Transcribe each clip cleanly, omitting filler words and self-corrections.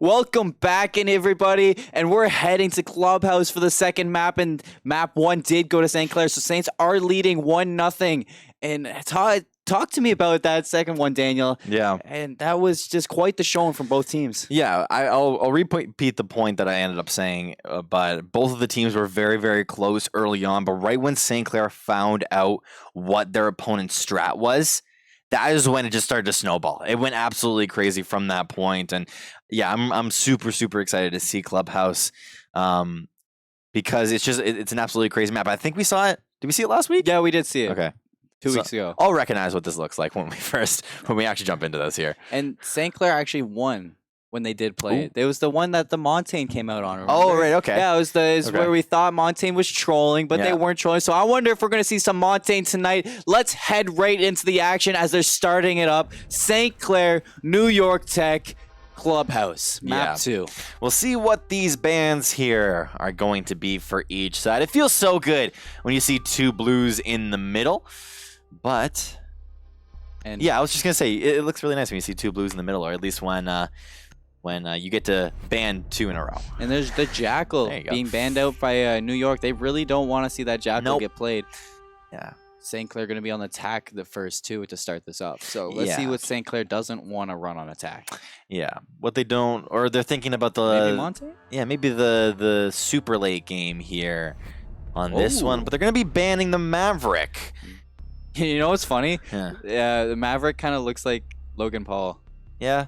Welcome back in, everybody, and we're heading to Clubhouse for the second map, and map 1 did go to St. Clair, so Saints are leading 1-0, and talk to me about that second one, Daniel. Yeah. And that was just quite the showing from both teams. Yeah, I'll repeat the point that I ended up saying, but both of the teams were very, very close early on, but right when St. Clair found out what their opponent's strat was, that is when it just started to snowball. It went absolutely crazy from that point, and yeah, I'm super, super excited to see Clubhouse because it's an absolutely crazy map. I think we saw it. Did we see it last week? Yeah, we did see it. Okay. 2 weeks ago. I'll recognize what this looks like when we actually jump into this here. And St. Clair actually won when they did play it. It was the one that the Montaigne came out on. Remember? Oh, right, okay. Yeah, it was where we thought Montaigne was trolling, but they weren't trolling. So I wonder if we're going to see some Montaigne tonight. Let's head right into the action as they're starting it up. St. Clair, New York Tech, Clubhouse, map 2. We'll see what these bands here are going to be for each side. It feels so good when you see two blues in the middle. But, yeah, I was just going to say, it looks really nice when you see two blues in the middle, or at least when you get to ban 2 in a row. And there's the Jackal being banned out by New York. They really don't want to see that Jackal get played. Yeah. St. Clair going to be on attack the first 2 to start this up. So let's see what St. Clair doesn't want to run on attack. Yeah. What they don't, or they're thinking about the... Maybe Montaigne? Yeah, maybe the super late game here on this one. But they're going to be banning the Maverick. You know what's funny? Yeah. The Maverick kind of looks like Logan Paul. Yeah?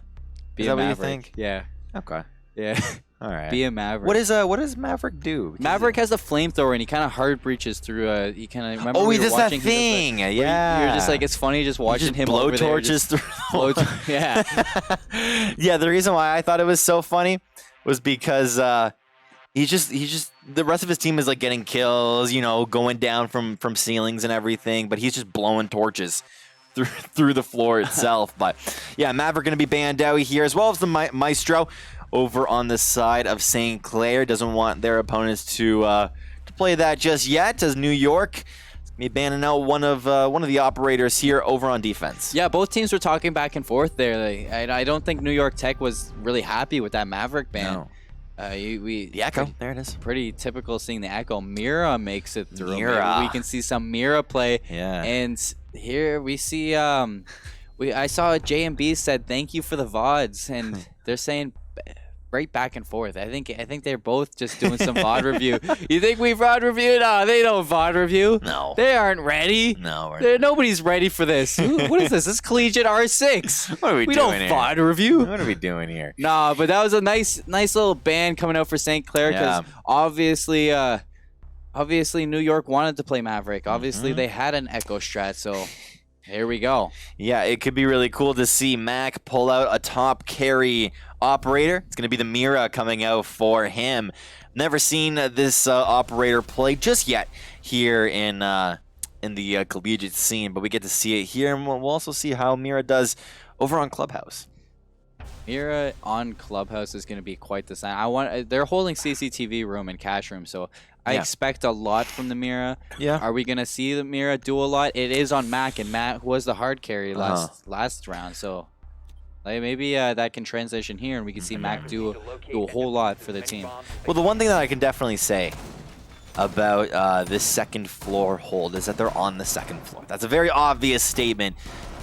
Is that what you think? Yeah. Okay. Yeah. All right. Be a Maverick. What does Maverick do? Maverick has a flamethrower, and he kind of hard breaches through. He kind of remember. Oh, he does that thing. Yeah. You're just like, it's funny just watching him blow over torches there, through. Yeah. Yeah. The reason why I thought it was so funny was because he's just the rest of his team is like getting kills, you know, going down from ceilings and everything, but he's just blowing torches through the floor itself. But yeah, Maverick going to be banned out here, as well as the Maestro over on the side of St. Clair. Doesn't want their opponents to play that just yet, as New York is going to be banning out one of the operators here over on defense. Yeah, both teams were talking back and forth there. I don't think New York Tech was really happy with that Maverick ban. No. The Echo, there it is. Pretty typical seeing the Echo. Mira makes it through. Mira. We can see some Mira play. Yeah. And here we see I saw J&B said thank you for the VODs, and they're saying right back and forth. I think they're both just doing some VOD review. You think we VOD review? No, they don't VOD review. No. They aren't ready. No. Nobody's ready for this. What is this? This is collegiate R6. What are we doing don't here? VOD review. What are we doing here? Nah, but that was a nice little band coming out for St. Clair, because obviously New York wanted to play Maverick. Obviously they had an Echo strat, so here we go. Yeah, it could be really cool to see Mac pull out a top carry operator. It's going to be the Mira coming out for him. Never seen this operator play just yet here in the collegiate scene, but we get to see it here, and we'll also see how Mira does over on Clubhouse. Mira on Clubhouse is going to be quite the sign. They're holding CCTV room and cash room, so I expect a lot from the Mira. Yeah. Are we going to see the Mira do a lot? It is on Mac, and Mac was the hard carry last round, so like maybe that can transition here, and we can see Mac do a whole lot for the team. Well, the one thing that I can definitely say about this second floor hold is that they're on the second floor. That's a very obvious statement,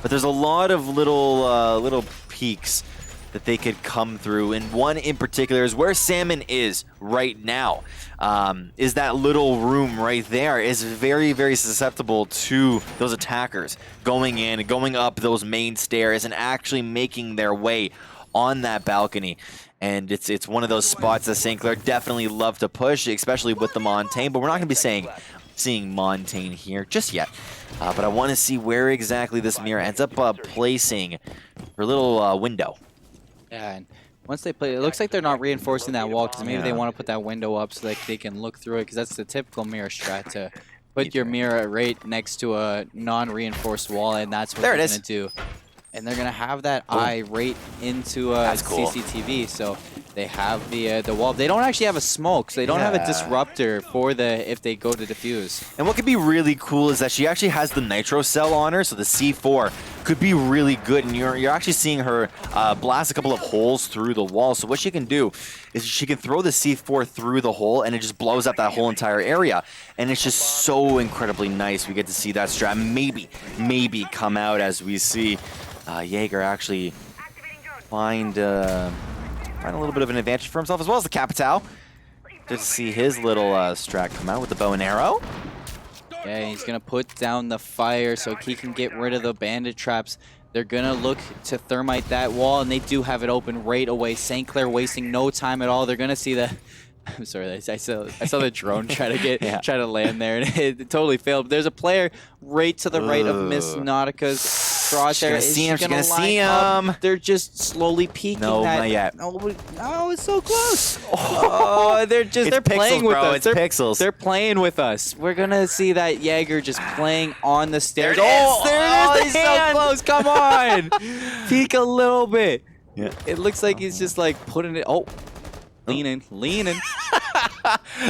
but there's a lot of little peaks that they could come through, and one in particular is where Salmon is right now. Is that little room right there is very, very susceptible to those attackers going in and going up those main stairs and actually making their way on that balcony. And it's one of those spots that St. Clair definitely love to push, especially with the Montaigne, but we're not going to be seeing Montaigne here just yet. But I want to see where exactly this Mira ends up placing her little window. Yeah, and once they play, it looks like they're not reinforcing that wall, because maybe they want to put that window up so that they can look through it, because that's the typical Mira strat, to put your Mira right next to a non-reinforced wall, and that's what they're going to do. And they're going to have that eye right into CCTV, so They have the wall. They don't actually have a smoke, so they don't have a disruptor for if they go to defuse. And what could be really cool is that she actually has the nitro cell on her, so the C4 could be really good, and you're actually seeing her blast a couple of holes through the wall. So what she can do is she can throw the C4 through the hole, and it just blows up that whole entire area. And it's just so incredibly nice. We get to see that strat maybe come out as we see Jaeger actually find a little bit of an advantage for himself, as well as the Capitao. Good to see his little strat come out with the bow and arrow. Yeah, he's going to put down the fire so he can get rid of the bandit traps. They're going to look to thermite that wall, and they do have it open right away. St. Clair wasting no time at all. They're going to see the... I'm sorry, I saw the drone try to land there, and it totally failed. But there's a player right to the right of Miss Nautica's crosshair. She's gonna see him. They're just slowly peeking. No, not yet. No, it's so close. Oh, they're playing with us. It's pixels. They're playing with us. We're gonna see that Jaeger just playing on the stairs. There it is. He's so close. Come on, peek a little bit. Yeah. It looks like he's just like putting it. Oh. Leaning.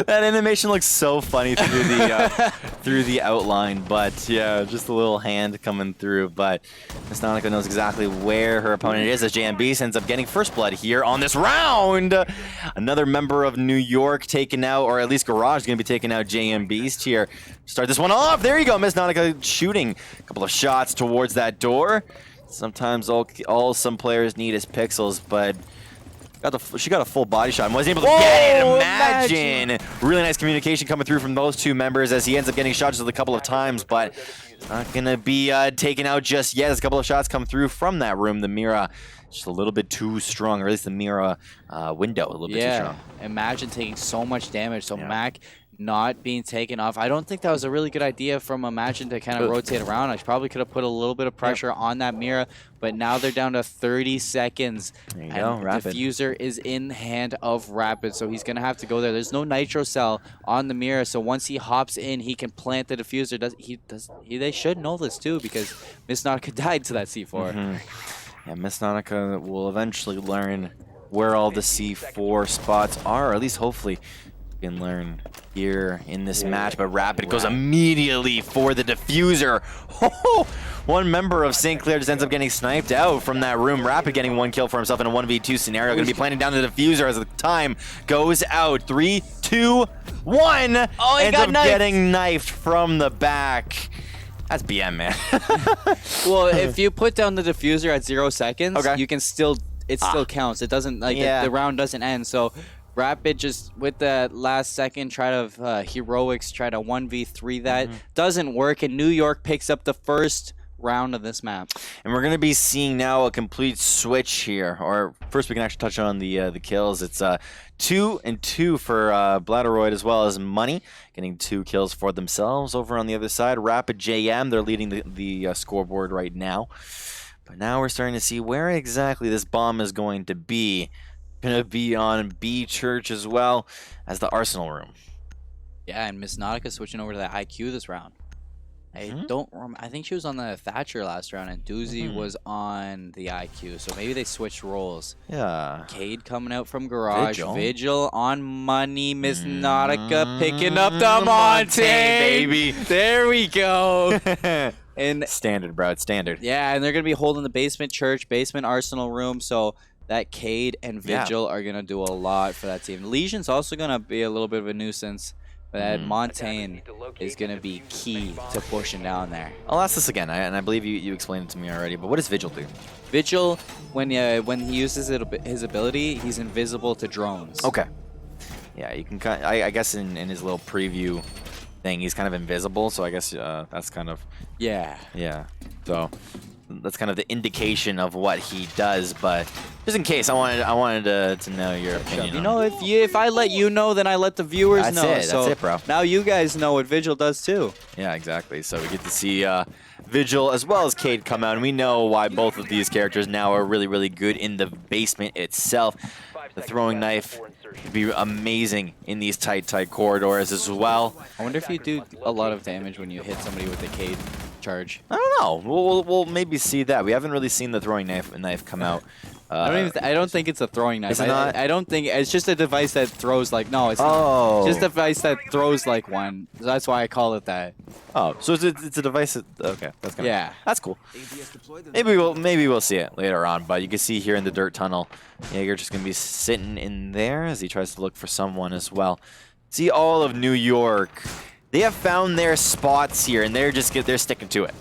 That animation looks so funny through the through the outline, but yeah, just a little hand coming through. But Miss Nautica knows exactly where her opponent is as JMB ends up getting first blood here on this round. Another member of New York taking out, or at least Garage is going to be taking out JMB's here. Start this one off. There you go, Miss Nautica shooting a couple of shots towards that door. Sometimes all some players need is pixels, but she got a full body shot and wasn't able to get it. Imagine. Really nice communication coming through from those two members as he ends up getting shot just a couple of times, but not going to be taken out just yet. As a couple of shots come through from that room. The Mira just a little bit too strong, or at least the Mira window a little bit too strong. Imagine taking so much damage. So Mac not being taken off. I don't think that was a really good idea from Imagine to kind of rotate around. I probably could have put a little bit of pressure on that Mira, but now they're down to 30 seconds. There you go, Rapid. Diffuser is in hand of Rapid, so he's going to have to go there. There's no nitro cell on the Mira, so once he hops in, he can plant the diffuser. They should know this too, because Miss Nautica died to that C4. Yeah, Miss Nautica will eventually learn where all the C4 spots are, or at least hopefully can learn here in this match. But Rapid goes immediately for the diffuser. One member of St. Clair just ends up getting sniped out from that room. Rapid getting one kill for himself in a 1v2 scenario. Going to be planting down the diffuser as the time goes out. 3, 2, 1. Oh, he ends got up knifed. getting knifed from the back. That's BM, man. Well, if you put down the diffuser at 0 seconds, you can still, it still counts. It doesn't, like, the round doesn't end. So Rapid just, with that last second, try to heroics, try to 1v3 that. Doesn't work, and New York picks up the first round of this map. And we're going to be seeing now a complete switch here. Or first we can actually touch on the kills. It's 2 and 2 for Bladderoid, as well as Money, getting 2 kills for themselves. Over on the other side, Rapid JM, they're leading the scoreboard right now. But now we're starting to see where exactly this bomb is going to be. Going to be on B Church as well as the Arsenal room. Yeah, and Miss Nautica switching over to the IQ this round. I don't remember. I think she was on the Thatcher last round, and Doozy was on the IQ. So maybe they switched roles. Yeah. Cade coming out from Garage. Vigil on Money. Miss Nautica picking up the Monte, baby. There we go. And standard, bro. It's standard. Yeah, and they're going to be holding the basement church, basement Arsenal room. So that Cade and Vigil are going to do a lot for that team. Legion's also going to be a little bit of a nuisance. But that Montaigne is going to be key to pushing down there. I'll ask this again, and I believe you explained it to me already, but what does Vigil do? Vigil, when he uses his ability, he's invisible to drones. Okay. Yeah, you can kind. I guess in his little preview thing, he's kind of invisible. So I guess that's kind of. Yeah. Yeah. So that's kind of the indication of what he does, but just in case, I wanted to know your opinion. You know, if I let you know, then I let the viewers know. That's it, bro. Now you guys know what Vigil does too. Yeah, exactly. So we get to see Vigil as well as Cade come out, and we know why both of these characters now are really, really good in the basement itself. The throwing knife would be amazing in these tight corridors as well. I wonder if you do a lot of damage when you hit somebody with the Cade charge. I don't know. We'll maybe see that. We haven't really seen the throwing knife come out I don't think it's a throwing knife. Is it not? I don't think it's just a device that throws like. No, it's Oh. not. Just a device that throws like one. That's why I call it that. Oh, so it's a device that, okay, that's kind of, Yeah. that's cool. Maybe we'll see it later on, but you can see here in the dirt tunnel, Jaeger just gonna be sitting in there as he tries to look for someone as well. See all of New York. They have found their spots here, and they're sticking to it.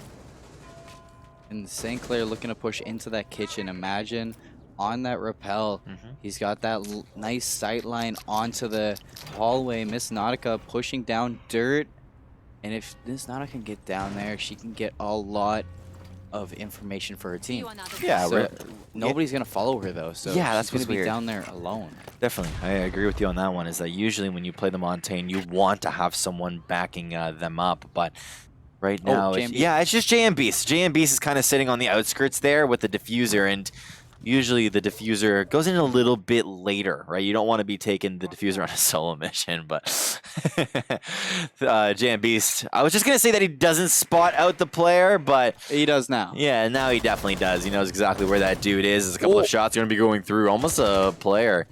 And St. Clair looking to push into that kitchen. Imagine on that rappel, he's got that nice sight line onto the hallway. Miss Nautica pushing down dirt. And if Miss Nautica can get down there, she can get a lot of information for her team. Yeah, So nobody's going to follow her, though. So Yeah, that's she's going what's to be weird. down there alone. Definitely, I agree with you on that one. Is that usually when you play the Montaigne, you want to have someone backing them up, but right now, JM Beast. it's just JM Beast. JM Beast is kind of sitting on the outskirts there with the diffuser, and usually the diffuser goes in a little bit later, right? You don't want to be taking the diffuser on a solo mission, but JM Beast. I was just gonna say that he doesn't spot out the player, but He does now. yeah, now he definitely does. He knows exactly where that dude is. There's a couple of shots going to be going through. Almost a player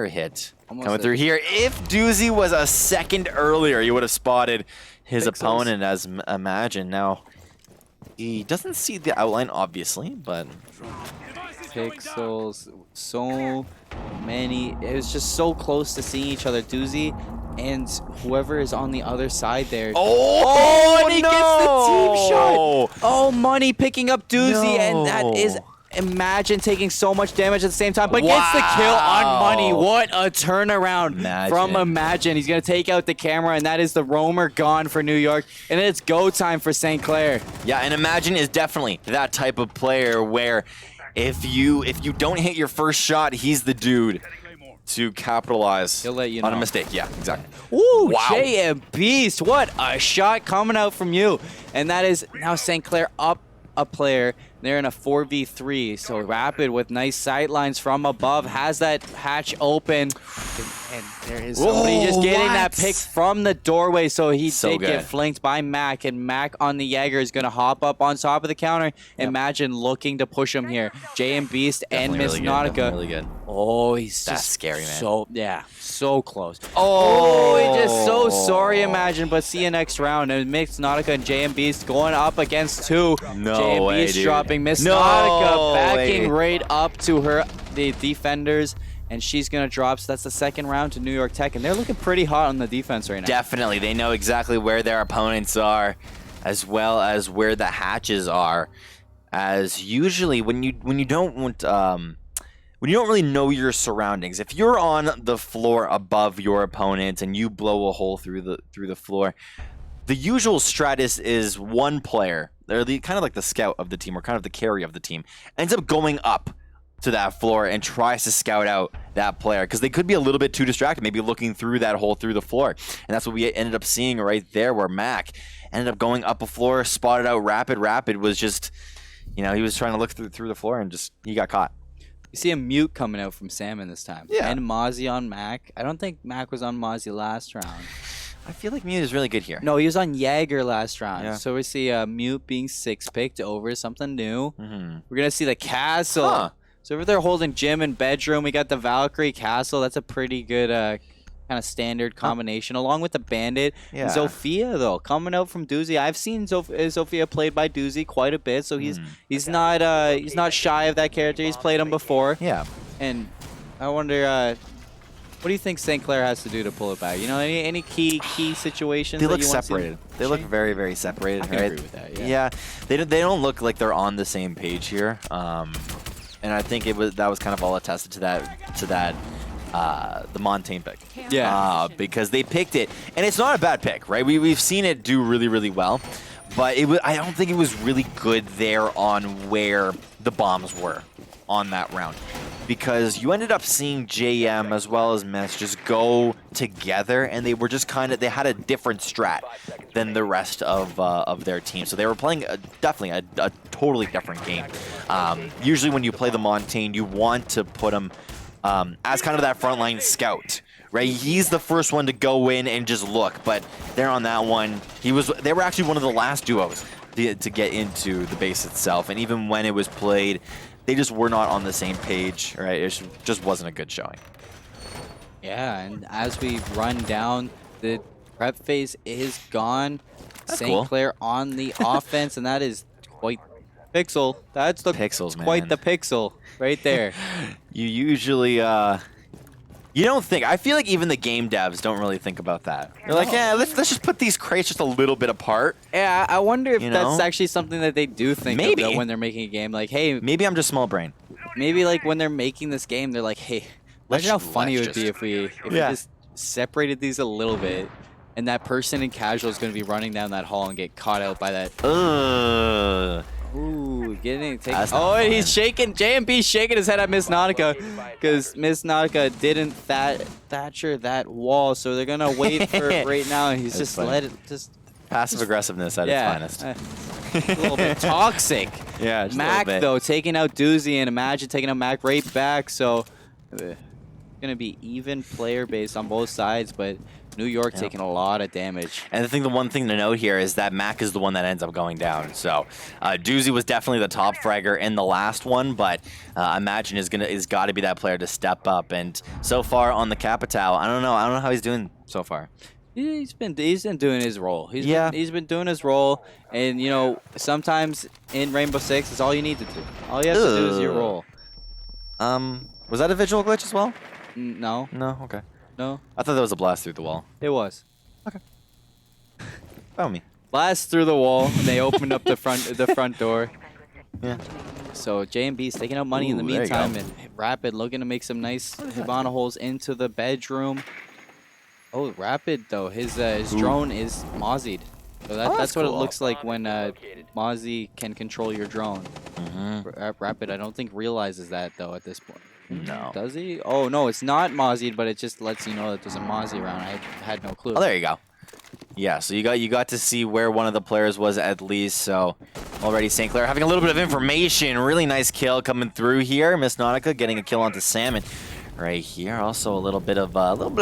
hit coming through here. If Doozy was a second earlier, you would have spotted his opponent as Imagine. Now, he doesn't see the outline, obviously, but Pixels, so many. It was just so close to seeing each other. Doozy and whoever is on the other side there. oh, and he no! gets the team shot. Oh, Money picking up Doozy, and that is No. Imagine taking so much damage at the same time, but gets the kill on Money. What a turnaround from Imagine. He's going to take out the camera, and that is the roamer gone for New York, and it's go time for St. Clair. Yeah, and Imagine is definitely that type of player where if you don't hit your first shot, he's the dude to capitalize He'll let you on a know. mistake. Yeah, exactly. Ooh, Wow. JM Beast, what a shot coming out from you. And that is now St. Clair up a player. They're in a 4v3, so Rapid with nice sight lines from above has that hatch open. And there is somebody just getting that pick from the doorway, so he did get flanked by Mac, and Mac on the Jaeger is going to hop up on top of the counter. Imagine looking to push him here. JM Beast and Miss Nautica. Really good. Oh, he's That's just scary, man. So, yeah, so close. Oh, He just so sorry, Imagine, but see you next round. And Miss Nautica and JM Beast going up against two. No JM way, Beast dude. dropping. Miss No Nautica backing way. right up to her, the defenders, and she's going to drop. So that's the second round to New York Tech, and they're looking pretty hot on the defense right now. Definitely. They know exactly where their opponents are, as well as where the hatches are. As usually when you don't want when you don't really know your surroundings, if you're on the floor above your opponent and you blow a hole through the floor, the usual strat is one player, they're kind of like the scout of the team or kind of the carry of the team, ends up going up to that floor and tries to scout out that player because they could be a little bit too distracted, maybe looking through that hole through the floor. And that's what we ended up seeing right there, where Mac ended up going up a floor, spotted out Rapid. Rapid was just, he was trying to look through the floor and just, he got caught. You see a mute coming out from Salmon this time. Yeah. And Mozzie on Mac. I don't think Mac was on Mozzie last round. I feel like Mute is really good here. No, he was on Jaeger last round. Yeah. So we see Mute being 6-picked over something new. Mm-hmm. We're going to see the Castle. Huh. So over there holding Gym and Bedroom, we got the Valkyrie Castle. That's a pretty good kind of standard combination, along with the Bandit. Yeah. Zofia, though, coming out from Doozy. I've seen Zofia played by Doozy quite a bit, so he's not shy of that character. He's played him before. Yeah. And I wonder, what do you think St. Clair has to do to pull it back? Any key situations? They that look you want to see separated. They look very, very separated. I can right? agree with that. Yeah. Yeah, they don't look like they're on the same page here. And I think that was kind of all attested to that the Montaigne pick. Yeah. Because they picked it, and it's not a bad pick, right? We've seen it do really, really well, but I don't think it was really good there on where the bombs were on that round, because you ended up seeing JM as well as Mess just go together, and they were just they had a different strat than the rest of their team. So they were playing definitely a totally different game. Usually when you play the Montaigne, you want to put him as kind of that frontline scout, right? He's the first one to go in and just look, but there on that one, they were actually one of the last duos to get into the base itself, and even when it was played, they just were not on the same page, right? It just wasn't a good showing. Yeah, and as we run down, the prep phase is gone. That's St. cool. Clair on the offense, and that is quite pixel. That's the Pixels, man. quite the pixel right there. You usually, you don't think. I feel like even the game devs don't really think about that. They're like, yeah, let's just put these crates just a little bit apart. Yeah, I wonder if You that's know? actually something that they do think Maybe. of though, when they're making a game. Like, hey, Maybe I'm just small brain. maybe like when they're making this game, they're like, hey, imagine how funny it would be if we just separated these a little bit, and that person in casual is going to be running down that hall and get caught out by that. Ugh. Ooh, getting taken. That's not Oh, and fun. he's shaking. JMB shaking his head at Miss Nautica because Miss Nautica didn't thatcher that wall, so they're gonna wait for it right now. And he's That's just funny. let it just. Passive aggressiveness at its finest. A little bit toxic. Yeah, just a Mac little bit. though taking out Doozy, and Imagine taking out Mac right back. So gonna be even player base on both sides, but New York taking a lot of damage. And the one thing to note here is that Mac is the one that ends up going down. So Doozy was definitely the top fragger in the last one, but Imagine is got to be that player to step up. And so far on the Capital, I don't know how he's doing so far. He's been doing his role. He's been doing his role, and you know sometimes in Rainbow Six is all you need to do. All you have to do is your role. Was that a visual glitch as well? No, No, okay. no, I thought that was a blast through the wall. it was. Found me. Blast through the wall. And they opened up the front door. Yeah. So J&B's taking out money in the Ooh, there you meantime, go. and Rapid looking to make some nice Hibana holes into the bedroom. Oh, Rapid though, his drone is mozzied. So that's what it cool. looks like when Mozzie can control your drone. Rapid, I don't think realizes that though at this point. No. Does he? Oh no, it's not mozzied, but it just lets you know that there's a Mozzie around. I had no clue. Oh, there you go. Yeah, so you got to see where one of the players was at least. So already St. Clair having a little bit of information. Really nice kill coming through here. Miss Nautica getting a kill onto Salmon right here. Also a little bit of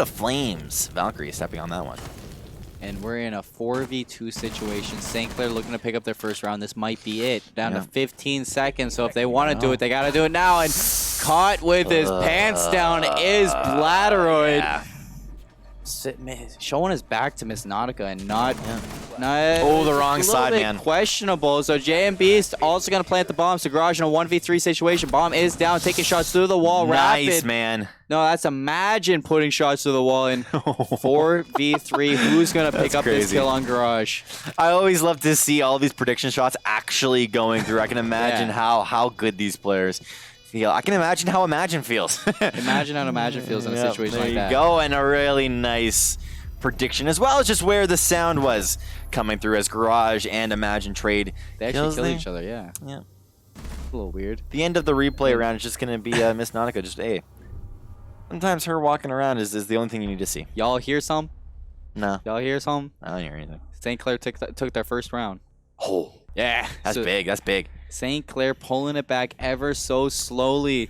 flames. Valkyrie stepping on that one. And we're in a 4v2 situation. St. Clair looking to pick up their first round. This might be it. Down to 15 seconds. So if they want to do it, they got to do it now. And caught with his pants down is Blatteroid. Yeah. Showing his back to Miss Nautica and not Oh, the wrong side, man. Questionable. So JMB's also going to plant the bomb. So Garage in a 1v3 situation. Bomb is down, taking shots through the wall. Nice, Rapid. man. No, that's Imagine putting shots through the wall in 4v3. Who's going to pick up this kill on Garage? I always love to see all these prediction shots actually going through. I can imagine Yeah. how good these players feel. I can imagine how Imagine feels. Imagine how Imagine feels in a situation like that. There you go, and a really nice prediction, as well as just where the sound was coming through as Garage and Imagine trade. They actually kills kill there. each other, yeah. Yeah. A little weird. The end of the replay round is just going to be Miss Nautica. Just, hey, sometimes her walking around is the only thing you need to see. Y'all hear some? No, Y'all hear some? I don't hear anything. St. Clair took their first round. Oh, Yeah. that's so big. That's big. St. Clair pulling it back ever so slowly.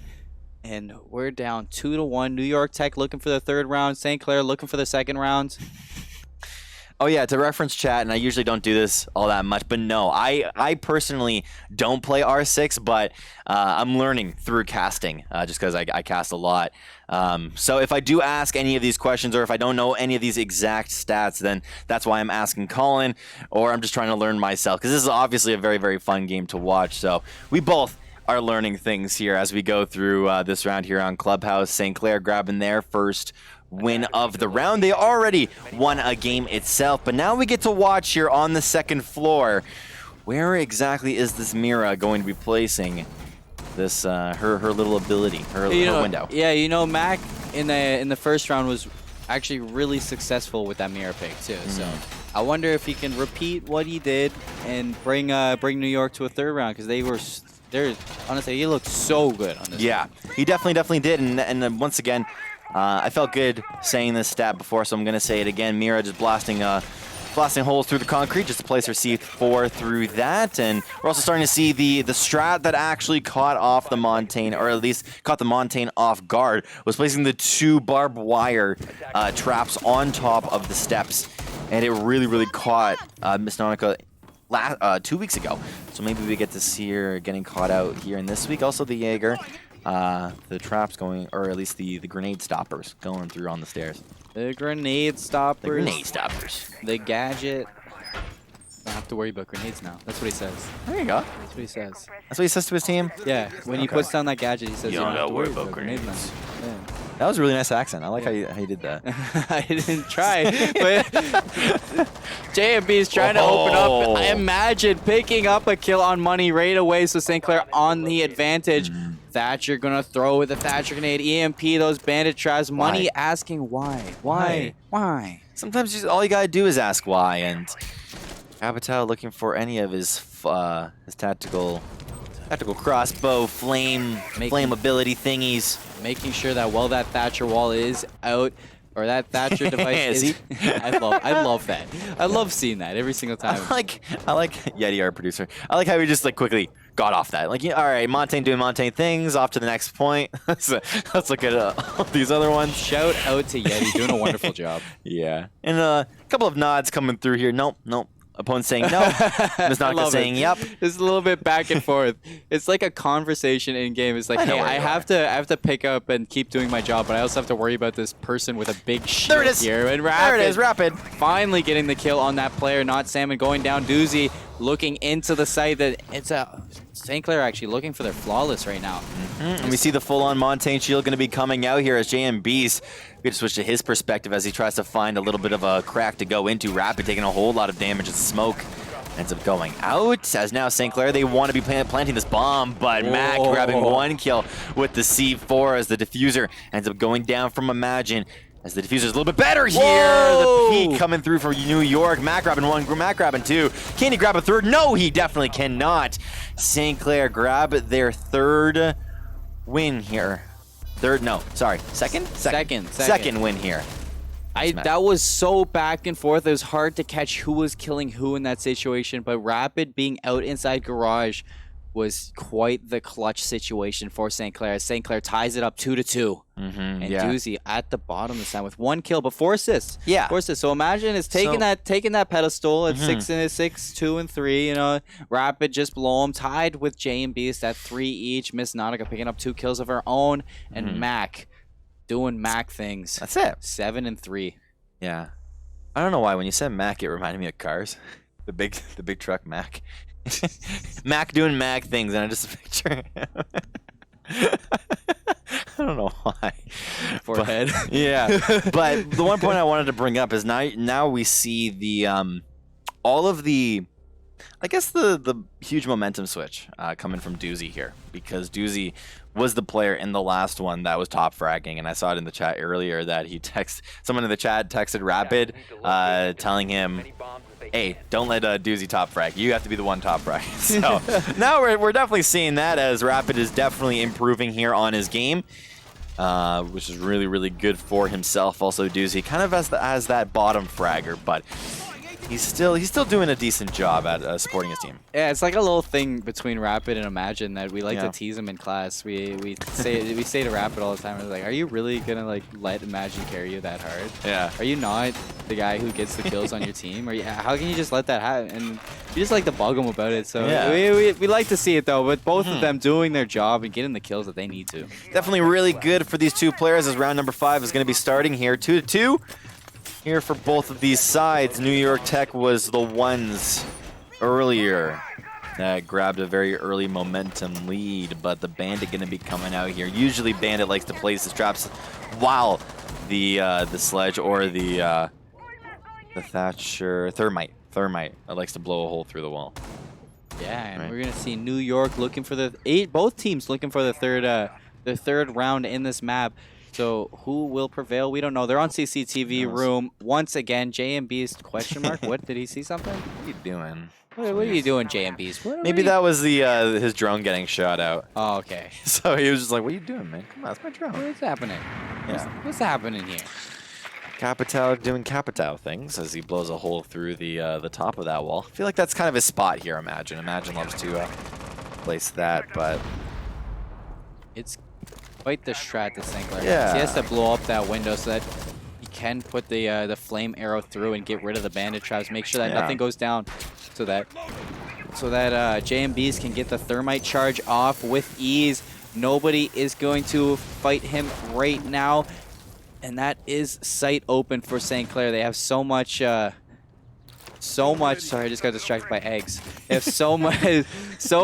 And we're down 2-1. New York Tech looking for the third round. St. Clair looking for the second round. Oh yeah, to reference chat, and I usually don't do this all that much, but no, I personally don't play R6, but I'm learning through casting, just because I cast a lot. So if I do ask any of these questions, or if I don't know any of these exact stats, then that's why I'm asking Colin, or I'm just trying to learn myself, because this is obviously a very, very fun game to watch. So we both are learning things here as we go through this round here on Clubhouse. St. Clair grabbing their first win of the round. They already won a game itself, but now we get to watch here on the second floor. Where exactly is this Mira going to be placing this her little ability, her window? Yeah, you know, Mac in the first round was actually really successful with that Mira pick too. So I wonder if he can repeat what he did and bring New York to a third round, because they're honestly, he looked so good on this. Yeah, he definitely did, and once again, I felt good saying this stat before, so I'm going to say it again. Mira just blasting holes through the concrete just to place her C4 through that. And we're also starting to see the strat that actually caught off the Montaigne, or at least caught the Montaigne off guard, was placing the 2 barbed wire traps on top of the steps. And it really, really caught Miss Nautica 2 weeks ago. So maybe we get to see her getting caught out here in this week. Also the Jaeger, the traps going, or at least the grenade stoppers going through on the stairs. The grenade stoppers. The grenade stoppers. The gadget. Don't have to worry about grenades now. That's what he says. There you go. That's what he says. That's what he says to his team? Yeah, when he puts down that gadget, he says You you don't don't have to gotta worry about grenades now. Yeah. That was a really nice accent. I like how you did that. I didn't try, but JMB is trying to open up. I imagine picking up a kill on money right away, so St. Clair on the advantage. Thatcher gonna throw with the Thatcher grenade, EMP those bandit traps. Money asking why? Sometimes all you gotta do is ask why, and Capital looking for any of his tactical crossbow flame ability thingies. Making sure that while that Thatcher wall is out, or that Thatcher device is. I love that. I love seeing that every single time. I like Yeti, our producer. I like how he just like quickly got off that. Like, all right, Montaigne doing Montaigne things. Off to the next point. Let's look at all these other ones. Shout out to Yeti, doing a wonderful job. Yeah, and a couple of nods coming through here. Nope. Opponent saying no. Misnautica saying yep. It's a little bit back and forth. It's like a conversation in game. It's like, hey, I have to pick up and keep doing my job, but I also have to worry about this person with a big shield there it is. here. And there it is, Rapid. Finally getting the kill on that player, not Salmon, going down. Doozy looking into the site that it's a St. Clair actually looking for their flawless right now. And we see the full-on Montaigne shield going to be coming out here as JMB's. We just switch to his perspective as he tries to find a little bit of a crack to go into. Rapid taking a whole lot of damage as smoke ends up going out. As now St. Clair, they want to be planting this bomb, but Mac grabbing one kill with the C4 as the diffuser ends up going down from Imagine. As the diffuser's a little bit better here. The peak coming through for New York. Mac grabbing one, Mac grabbing two. Can he grab a third? No, he definitely cannot. St. Clair grab their third win here. Second win here. That was so back and forth. It was hard to catch who was killing who in that situation, but Rapid being out inside garage was quite the clutch situation for St. Clair. St. Clair ties it up 2-2. And Doozy at the bottom this time with one kill, but 4 assists. Yeah. 4 assists. So Imagine is taking that pedestal at 6, 2, and 3. You know, Rapid just blow them. Tied with J and Beast at 3 each. Misnautica picking up 2 kills of her own, and Mac doing Mac things. That's it. 7 and 3. Yeah. I don't know why when you said Mac, it reminded me of Cars. The big truck Mac. Mac doing Mac things, and I just picture him. I don't know why. Forehead. Yeah. But the one point I wanted to bring up is now we see the all of the, I guess the huge momentum switch coming from Doozy here, because Doozy was the player in the last one that was top fragging, and I saw it in the chat earlier that someone in the chat texted Rapid telling him, hey, don't let Doozy top frag. You have to be the one top frag. So now we're definitely seeing that as Rapid is definitely improving here on his game, which is really, really good for himself. Also, Doozy kind of as that bottom fragger, but he's still doing a decent job at supporting his team. Yeah, it's like a little thing between Rapid and Imagine that we like to tease him in class. We say to Rapid all the time, we're like, are you really gonna like let Imagine carry you that hard? Yeah. Are you not the guy who gets the kills on your team? Or how can you just let that happen? And you just like to bug them about it. So we like to see it though. But both of them doing their job and getting the kills that they need to. Definitely really good for these two players as round number 5 is going to be starting here. 2-2. Here for both of these sides. New York Tech was the ones earlier that grabbed a very early momentum lead, but the Bandit going to be coming out here. Usually Bandit likes to place his traps while the Sledge or the Thatcher Thermite likes to blow a hole through the wall. Yeah, and we're gonna see New York looking for both teams looking for the third round in this map. So who will prevail? We don't know. They're on CCTV room once again. JMB's question mark. What, did he see something? What are you doing? What are you doing, JMB's? Maybe that was his drone getting shot out. Oh, okay. So he was just like, "What are you doing, man? Come on, it's my drone." What's happening? Yeah. What's happening here? Capital doing Capital things as he blows a hole through the top of that wall. I feel like that's kind of his spot here. Imagine loves to place that, but it's quite the strat to St. Clair. Yeah. He has to blow up that window so that he can put the flame arrow through and get rid of the bandit traps. Make sure that nothing goes down. so that JMBs can get the thermite charge off with ease. Nobody is going to fight him right now, and that is sight open for St. Clair. They have so much. Sorry, I just got distracted by eggs. They have so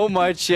much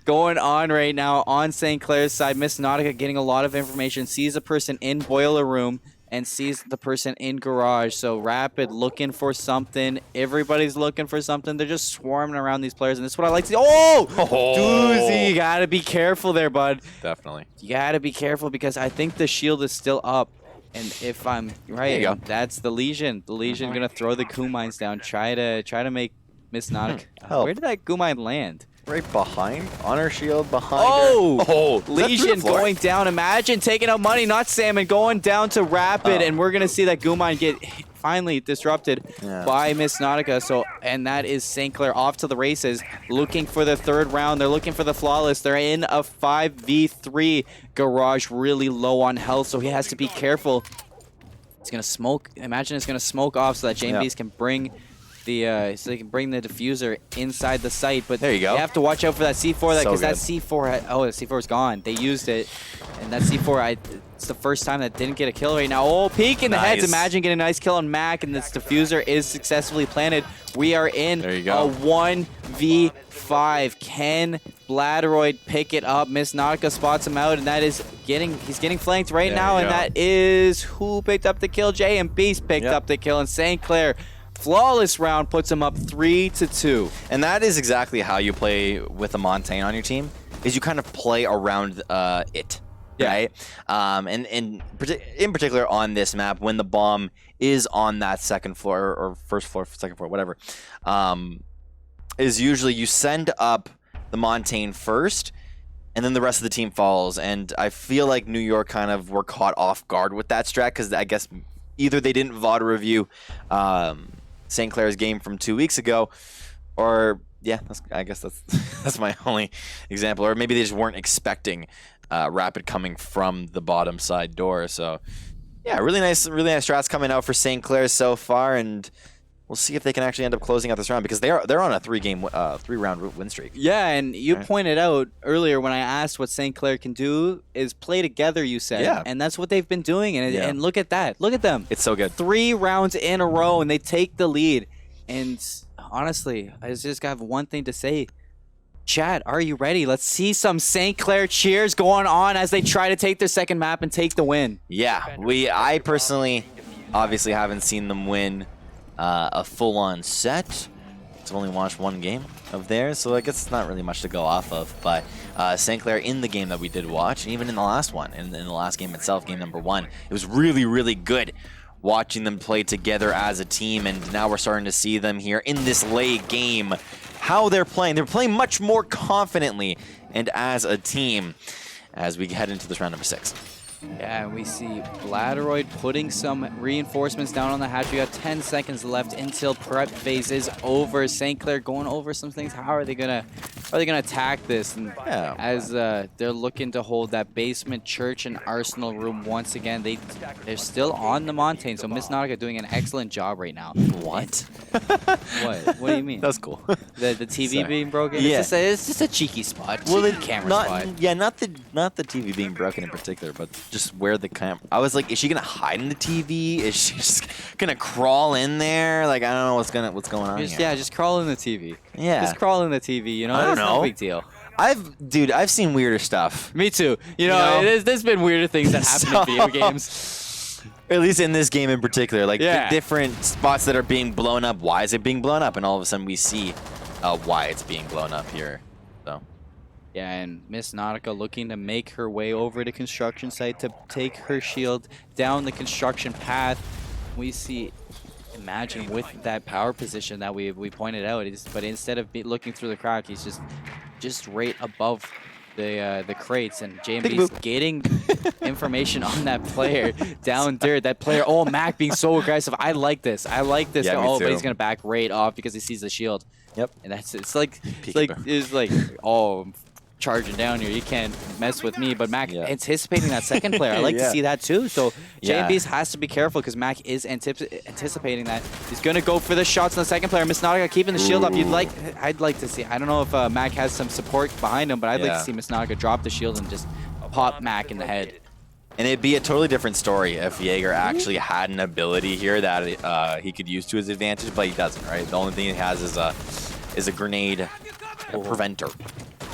going on right now on St. Clair's side. Miss Nautica getting a lot of information, sees a person in boiler room and sees the person in garage. So Rapid looking for something. Everybody's looking for something. They're just swarming around these players, and this is what I like to see. Oh! Doozy, you gotta be careful there, bud. Definitely. You gotta be careful because I think the shield is still up. And if I'm right, that's the Legion. The Legion gonna throw the goo mines down, try to make Miss Nautica. Where did that goo mine land? Right behind, on her shield, behind her. her. Legion going down. Imagine taking out money, not Salmon, going down to Rapid, and we're gonna see that goo mine get finally disrupted by Miss Nautica. So, and that is St. Clair off to the races, looking for the third round. They're looking for the flawless. They're in a 5v3. Garage really low on health, so he has to be careful. It's gonna smoke. Imagine it's gonna smoke off so that JMBs can bring the so they can bring the diffuser inside the site. But there you go. You have to watch out for that C4 because that C4 the C4 is gone. They used it, and that C4 it's the first time that didn't get a kill right now. Oh, peek in the heads. Imagine getting a nice kill on Mac, and this diffuser is successfully planted. We are in a 1v5. Can Bladderoid pick it up? Miss Nautica spots him out, and that is he's getting flanked right now, and that is who picked up the kill? JMB's picked up the kill, and St. Clair flawless round puts him up 3-2. And that is exactly how you play with a Montaigne on your team, is you kind of play around it. Right? And in particular on this map, when the bomb is on that second floor or first floor, second floor, whatever, is usually you send up the Montaigne first, and then the rest of the team follows. And I feel like New York kind of were caught off guard with that strat, because I guess either they didn't VOD review St. Clair's game from 2 weeks ago, or I guess that's my only example, or maybe they just weren't expecting Rapid coming from the bottom side door. So yeah, really nice strats coming out for St. Clair so far, and we'll see if they can actually end up closing out this round, because they're on a 3-round win streak. Yeah, and you pointed out earlier when I asked what St. Clair can do is play together, you said. Yeah. And that's what they've been doing, and look at that. Look at them. It's so good. 3 rounds in a row, and they take the lead. And honestly, I just got one thing to say. Chat, are you ready? Let's see some St. Clair cheers going on as they try to take their second map and take the win. Yeah, I personally obviously haven't seen them win a full-on set. I've only watched one game of theirs, so I guess it's not really much to go off of. But St. Clair in the game that we did watch, and even in the last one, in the last game itself, game number 1, it was really, really good watching them play together as a team. And now we're starting to see them here in this late game, how they're playing. They're playing much more confidently and as a team as we head into this round number 6. Yeah, and we see Bladderoid putting some reinforcements down on the hatch. We got 10 seconds left until prep phase is over. St. Clair going over some things. How are they gonna attack this? And as they're looking to hold that basement church and arsenal room once again, they're still on the Montaigne. So Miss Nautica doing an excellent job right now. What? What? What do you mean? That's cool. The TV being broken. Yeah. It's just a cheeky spot. Well, the camera spot. Yeah, not the TV being broken in particular, but just where the camera. I was like, is she gonna hide in the TV? Is she just gonna crawl in there? Like, I don't know what's going on here. Yeah, just crawl in the TV. Yeah, just crawl in the TV. You know, I don't know. No big deal. I've seen weirder stuff. Me too. You know? There's been weirder things that happen in video games. At least in this game in particular, like the different spots that are being blown up. Why is it being blown up? And all of a sudden we see why it's being blown up here. So. Yeah, and Miss Nautica looking to make her way over to construction site to take her shield down the construction path. We see, imagine with that power position that we pointed out, but instead of looking through the crack, he's just right above the crates, and JMB's getting information on that player down dirt. That player, oh, Mac being so aggressive. I like this. Yeah, but he's gonna back right off because he sees the shield. Yep. And it's like charging down here. You can't mess with me. But Mac Yeah. anticipating that second player. I like to Yeah. see that too. So Yeah. JMB's has to be careful because Mac is anticipating that. He's going to go for the shots on the second player. Miss Nautica keeping the shield up. I'd like to see. I don't know if Mac has some support behind him, but I'd like to see Miss Nautica drop the shield and just pop Mac in the head. And it'd be a totally different story if Jaeger actually had an ability here that he could use to his advantage, but he doesn't, right? The only thing he has is a grenade preventer.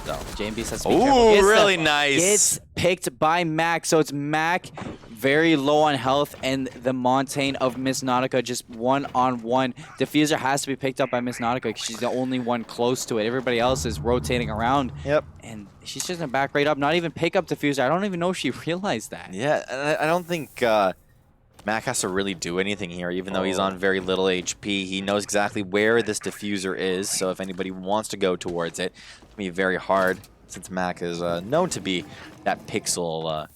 So JMB has to be careful. Ooh, Gets really nice. Gets picked by Mac. So it's Mac very low on health and the Montaigne of Miss Nautica just one-on-one. Diffuser has to be picked up by Miss Nautica because she's the only one close to it. Everybody else is rotating around. Yep. And she's just going to back right up, not even pick up Diffuser. I don't even know if she realized that. Yeah, and I don't think Mac has to really do anything here, even though he's on very little HP. He knows exactly where this diffuser is, so if anybody wants to go towards it, it's going to be very hard since Mac is known to be that pixel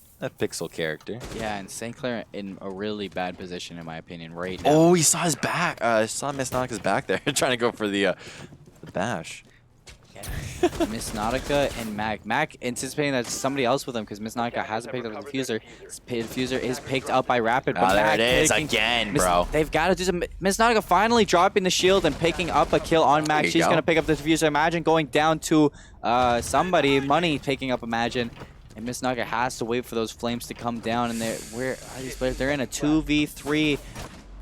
character. Yeah, and St. Clair in a really bad position, in my opinion, right now. Oh, he saw his back. Saw Miss Nautica's back there, trying to go for the bash. Miss Nautica and Mac. Mac anticipating that somebody else with him because Miss Nautica hasn't picked up the diffuser. Diffuser is picked up by Rapid. But there Mac it is again, bro. They've got to do some. Miss Nautica finally dropping the shield and picking up a kill on Mac. She's going to pick up the diffuser. Imagine going down to somebody. Money picking up Imagine. And Miss Nautica has to wait for those flames to come down. And where are these players? They're in a 2v3.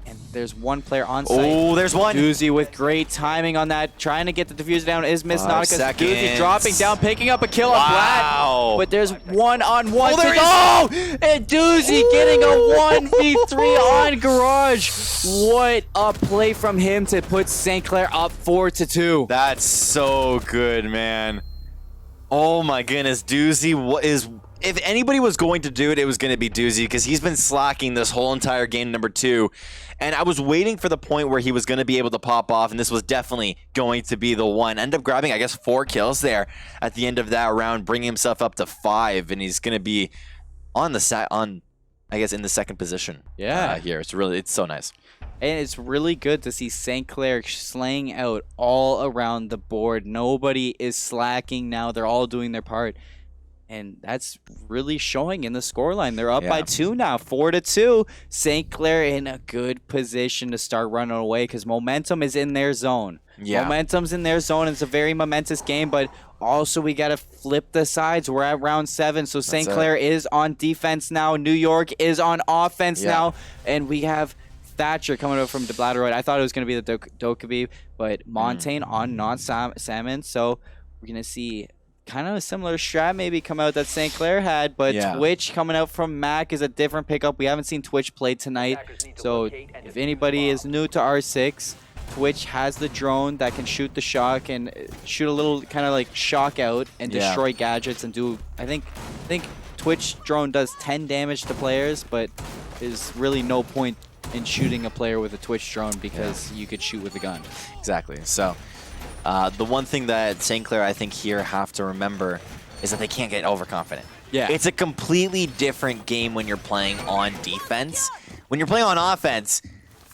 And there's one player on site. Oh, there's one. Doozy with great timing on that. Trying to get the diffuser down is Miss 5 Nautica. seconds. Doozy dropping down, picking up a kill on Wow. Blatt. But there's one-on-one. Oh, there is. And Doozy getting a 1v3 on Garage. What a play from him to put St. Clair up 4-2. That's so good, man. Oh my goodness, Doozy, if anybody was going to do it, it was going to be Doozy because he's been slacking this whole entire game number 2. And I was waiting for the point where he was going to be able to pop off, and this was definitely going to be the one. End up grabbing, I guess, 4 kills there at the end of that round, bringing himself up to 5, and he's going to be on the I guess, in the second position. Yeah. Here, it's so nice. And it's really good to see St. Clair slaying out all around the board. Nobody is slacking now. They're all doing their part. And that's really showing in the scoreline. They're up by 2 now, 4-2. St. Clair in a good position to start running away because momentum is in their zone. Yeah. Momentum's in their zone. It's a very momentous game, but also we got to flip the sides. We're at round 7, so St. Clair is on defense now. New York is on offense now, and we have Thatcher coming up from Deblatteroid. I thought it was going to be the Dokkaebi, but Montaigne on non-salmon, so we're going to see kind of a similar strat maybe come out that St. Clair had, but Twitch coming out from Mac is a different pickup. We haven't seen Twitch play tonight, so if anybody is new to R6, Twitch has the drone that can shoot the shock and shoot a little kind of like shock out and destroy gadgets and do, I think Twitch drone does 10 damage to players, but there's really no point in shooting a player with a Twitch drone because you could shoot with a gun. Exactly. So the one thing that St. Clair, I think, here have to remember is that they can't get overconfident. Yeah. It's a completely different game when you're playing on defense. When you're playing on offense,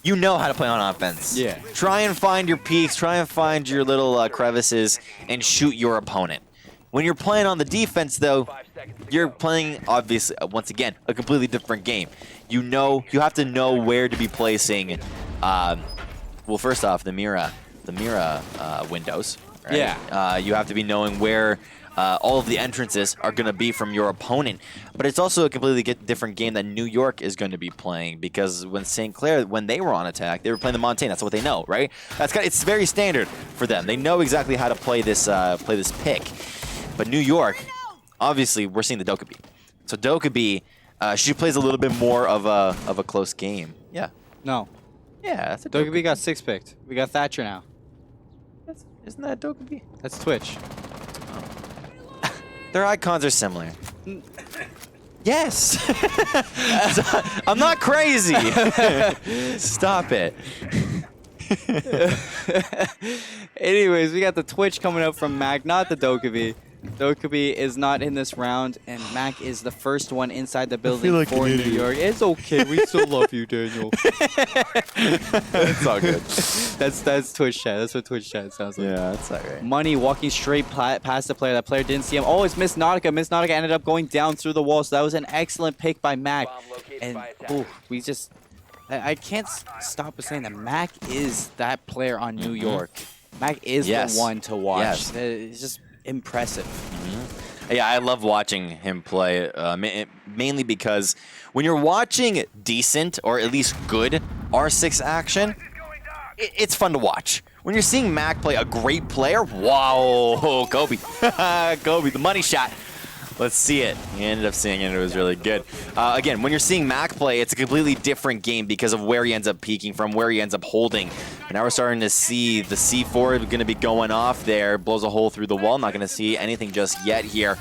you know how to play on offense. Yeah. Try and find your peaks, try and find your little crevices, and shoot your opponent. When you're playing on the defense, though, you're playing, obviously, once again, a completely different game. You have to know where to be placing, well, first off, the Mira windows. Right? Yeah. You have to be knowing where all of the entrances are going to be from your opponent. But it's also a completely different game that New York is going to be playing because when St. Clair, when they were on attack, they were playing the Montaigne. That's what they know, right? It's very standard for them. They know exactly how to play this pick. But New York, obviously, we're seeing the Dokkaebi. So Dokkaebi, she plays a little bit more of a close game. Yeah. No. Yeah, that's a Dokkaebi got 6 picked. We got Thatcher now. Isn't that Dokkaebi? That's Twitch. Their icons are similar. Yes. I'm not crazy. Stop it. Anyways, we got the Twitch coming up from Mac, not the Dokkaebi. Dokubi is not in this round, and Mac is the first one inside the building for New York. It's okay. We still love you, Daniel. It's all good. That's Twitch chat. That's what Twitch chat sounds like. Yeah, that's all right. Money walking straight past the player. That player didn't see him. Oh, it's Miss Nautica. Miss Nautica ended up going down through the wall, so that was an excellent pick by Mac. And we just... I can't stop saying that Mac is that player on New York. Mac is the one to watch. It's just impressive. Yeah, I love watching him play, mainly because when you're watching decent or at least good R6 action, it's fun to watch. When you're seeing Mac play a great player, wow, Kobe. Kobe, the money shot. Let's see it. He ended up seeing it. It was really good. Again, when you're seeing Mac play, it's a completely different game because of where he ends up peaking from, where he ends up holding. And now we're starting to see the C4 going to be going off there. Blows a hole through the wall. Not going to see anything just yet here.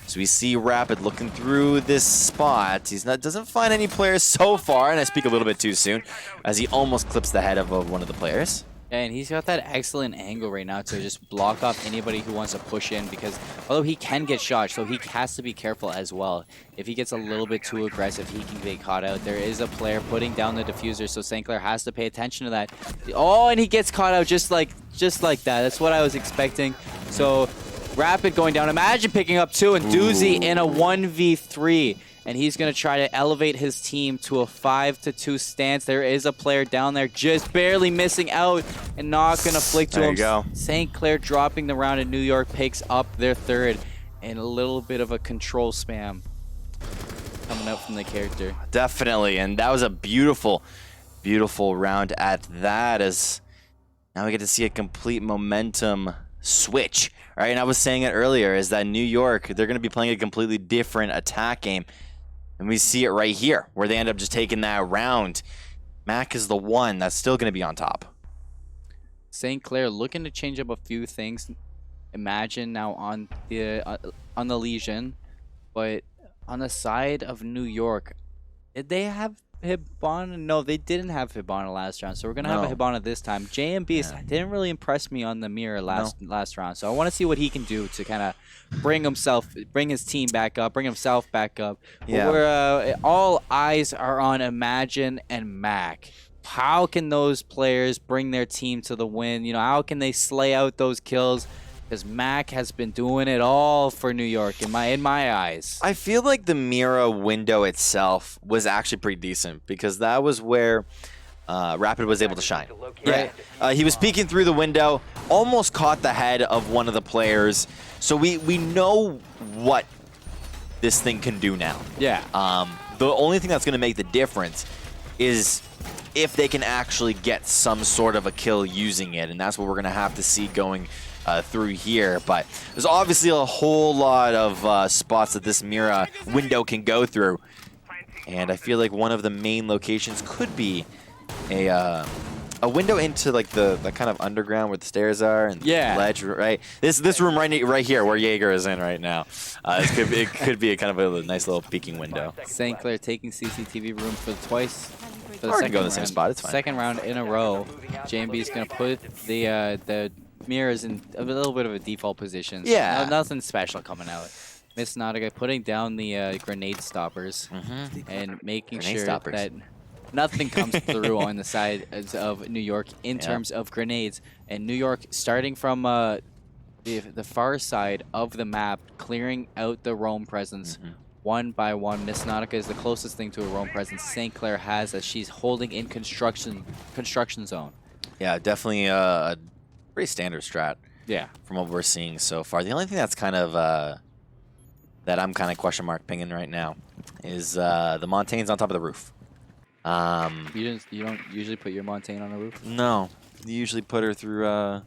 So we see Rapid looking through this spot. Doesn't find any players so far, and I speak a little bit too soon, as he almost clips the head of one of the players. Yeah, and he's got that excellent angle right now to just block off anybody who wants to push in, because although he can get shot, so he has to be careful as well. If he gets a little bit too aggressive, he can get caught out. There is a player putting down the diffuser, so St. Clair has to pay attention to that. Oh, and he gets caught out just like that. That's what I was expecting. So Rapid going down. Imagine picking up 2 and Doozy in a 1v3. And he's going to try to elevate his team to a 5-2 stance. There is a player down there just barely missing out and not going to flick to him. There you go. St. Clair dropping the round, and New York picks up their third. And a little bit of a control spam coming out from the character. Definitely, and that was a beautiful, beautiful round at that, as now we get to see a complete momentum switch. Right, and I was saying it earlier, is that New York, they're going to be playing a completely different attack game. And we see it right here, where they end up just taking that round. Mac is the one that's still going to be on top. St. Clair looking to change up a few things. Imagine now on the Legion, but on the side of New York, did they have Hibana? No, they didn't have Hibana last round, so we're gonna have a Hibana this time. JMB didn't really impress me on the mirror last round, so I want to see what he can do to kind of bring his team back up, bring himself back up. Yeah. Where all eyes are on Imagine and Mac. How can those players bring their team to the win? You know, how can they slay out those kills? Because Mac has been doing it all for New York in my eyes. I feel like the Mira window itself was actually pretty decent, because that was where Rapid was able to shine. Right? He was peeking through the window, almost caught the head of one of the players. So we know what this thing can do now. Yeah. The only thing that's going to make the difference is if they can actually get some sort of a kill using it, and that's what we're going to have to see going through here. But there's obviously a whole lot of spots that this Mira window can go through, and I feel like one of the main locations could be a window into like the kind of underground where the stairs are and the ledge, right? This room right here where Jaeger is in right now. It could be a kind of a nice little peeking window. St. Clair taking CCTV room for the Or second go in the round. same spot. It's fine. Second round in a row. JMB is gonna put the mirrors in a little bit of a default position. Yeah. Nothing special coming out. Miss Nautica putting down the grenade stoppers and making sure that nothing comes through on the side of New York in terms of grenades. And New York starting from the far side of the map, clearing out the roam presence one by one. Miss Nautica is the closest thing to a roam presence St. Clair has, as she's holding in construction zone. Yeah, definitely a pretty standard strat. Yeah, from what we're seeing so far. The only thing that's kind of that I'm kind of question mark pinging right now is the Montaigne's on top of the roof. You don't usually put your Montaigne on a roof? No, you usually put her through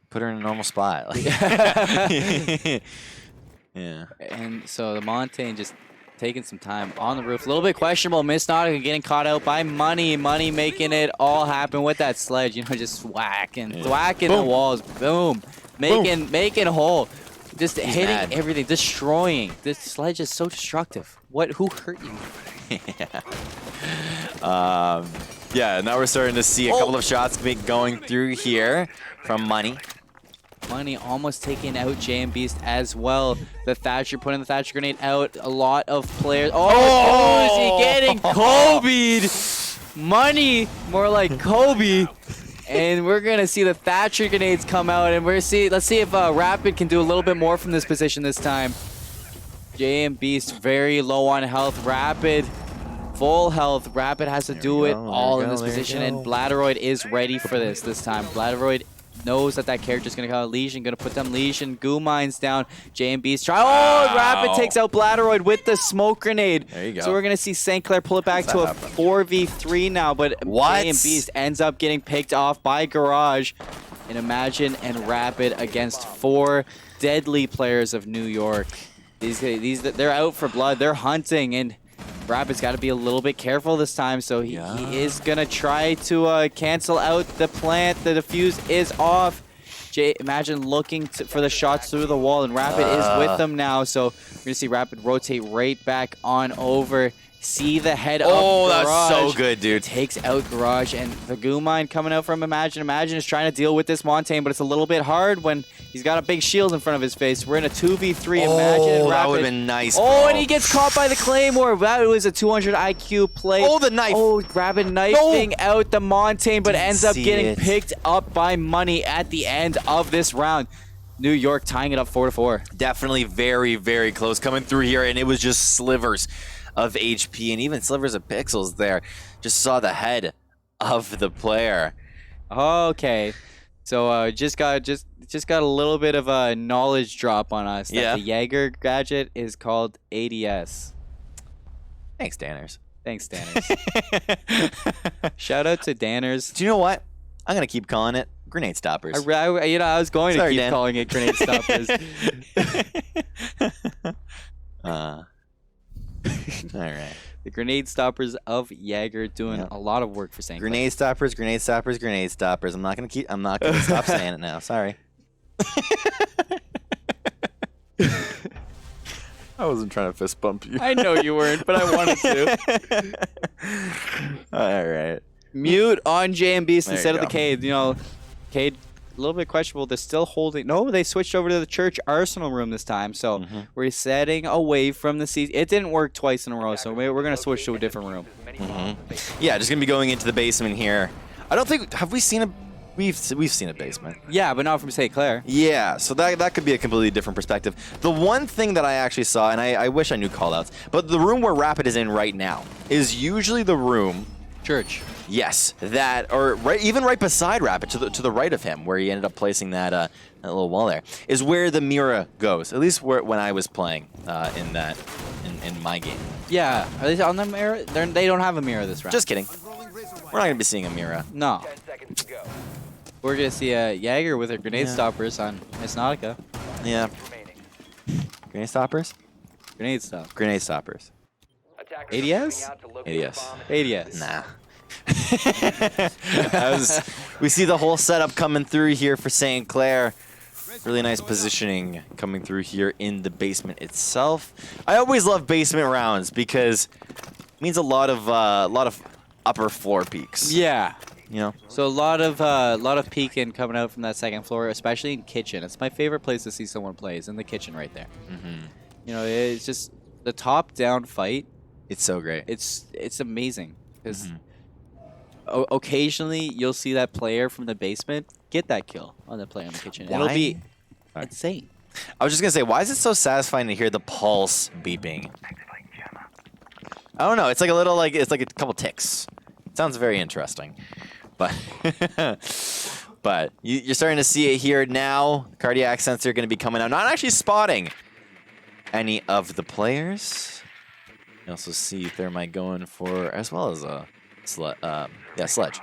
put her in a normal spot. Like, yeah. And so the Montaigne just taking some time on the roof. A little bit questionable. Miss Nautica getting caught out by Money. Money making it all happen with that sledge. You know, just whacking the walls. Boom. Making a hole. Just hitting everything. Destroying. This sledge is so destructive. Who hurt you? Yeah, now we're starting to see a couple of shots going through here from Money. Money almost taking out JM Beast as well. The Thatcher putting the Thatcher grenade out. A lot of players. Oh, Cozy getting Kobe'd. Money, more like Kobe. And we're gonna see the Thatcher grenades come out, and let's see if Rapid can do a little bit more from this position this time. JM Beast very low on health. Rapid full health. Rapid has to do it all in this position, and Bladderoid is ready for this time. Bladderoid knows that character's gonna come out. Legion gonna put them Legion. Goo Mines down. JM Beast try. Oh, Rapid takes out Bladderoid with the smoke grenade. There you go. So we're gonna see St. Clair pull it back to a 4v3 now, but JM Beast ends up getting picked off by Garage. And Imagine and Rapid against 4 deadly players of New York. They're out for blood. They're hunting, and Rapid's got to be a little bit careful this time, so he is going to try to cancel out the plant. The defuse is off. Imagine looking for the shots through the wall, and Rapid is with them now, so we're going to see Rapid rotate right back on over. See the head up Garage. Oh, that's so good, dude. Takes out Garage, and the Goo Mine coming out from Imagine. Imagine is trying to deal with this Montaigne, but it's a little bit hard when he's got a big shield in front of his face. We're in a 2v3. Imagine and Rapid. That would have been nice, bro. Oh, and he gets caught by the Claymore. That was a 200 IQ play. Oh, the knife. Oh, Rapid knifing out the Montaigne, but ends up getting picked up by Money at the end of this round. New York tying it up 4-4. Definitely very, very close coming through here, and it was just slivers of HP and even slivers of pixels there. Just saw the head of the player. Okay, so just got a little bit of a knowledge drop on us. That the Jaeger gadget is called ADS. Thanks, Danners. Thanks, Danners. Shout out to Danners. Do you know what? I'm gonna keep calling it grenade stoppers. I was going to keep calling it grenade stoppers. All right. The grenade stoppers of Jaeger doing a lot of work for St. Clair. Grenade stoppers, grenade stoppers, grenade stoppers. I'm not gonna stop saying it now. Sorry. I wasn't trying to fist bump you. I know you weren't, but I wanted to. All right. Mute on JM Beast There instead you of the Cade. You know, Cade, a little bit questionable. They're still holding. No, they switched over to the Church Arsenal room this time. So we're setting away from the season. It didn't work twice in a row, so we're going to switch to a different room. Yeah, just going to be going into the basement here. I don't think, have we seen a, we've seen a basement. Yeah, but not from St. Clair. Yeah, so that could be a completely different perspective. The one thing that I actually saw, and I wish I knew callouts, but the room where Rapid is in right now is usually the room. Church. Yes, that, or even right beside Rapid, to the right of him, where he ended up placing that little wall there, is where the Mira goes. At least when I was playing in my game. Yeah, are they on the Mira? They don't have a Mira this round. Just kidding. We're not gonna be seeing a Mira. No. We're gonna see a Jaeger with her grenade stoppers on Miss Nautica. Yeah. Grenade stoppers. Grenade stop. Grenade stoppers. ADS? ADS. ADS. Nah. We see the whole setup coming through here for St. Clair. Really nice positioning coming through here in the basement itself. I always love basement rounds because it means a lot of upper floor peaks. Yeah. You know. So a lot of peeking coming out from that second floor, especially in kitchen. It's my favorite place to see someone play is in the kitchen right there. You know, it's just the top-down fight. It's so great. It's amazing because occasionally you'll see that player from the basement get that kill on the player in the kitchen. Why? It'll be insane. I was just gonna say, why is it so satisfying to hear the pulse beeping? I don't know. It's like a little it's like a couple ticks. It sounds very interesting, but but you're starting to see it here now. Cardiac sensor going to be coming out, not actually spotting any of the players. You also see Thermite going for, as well as a sledge.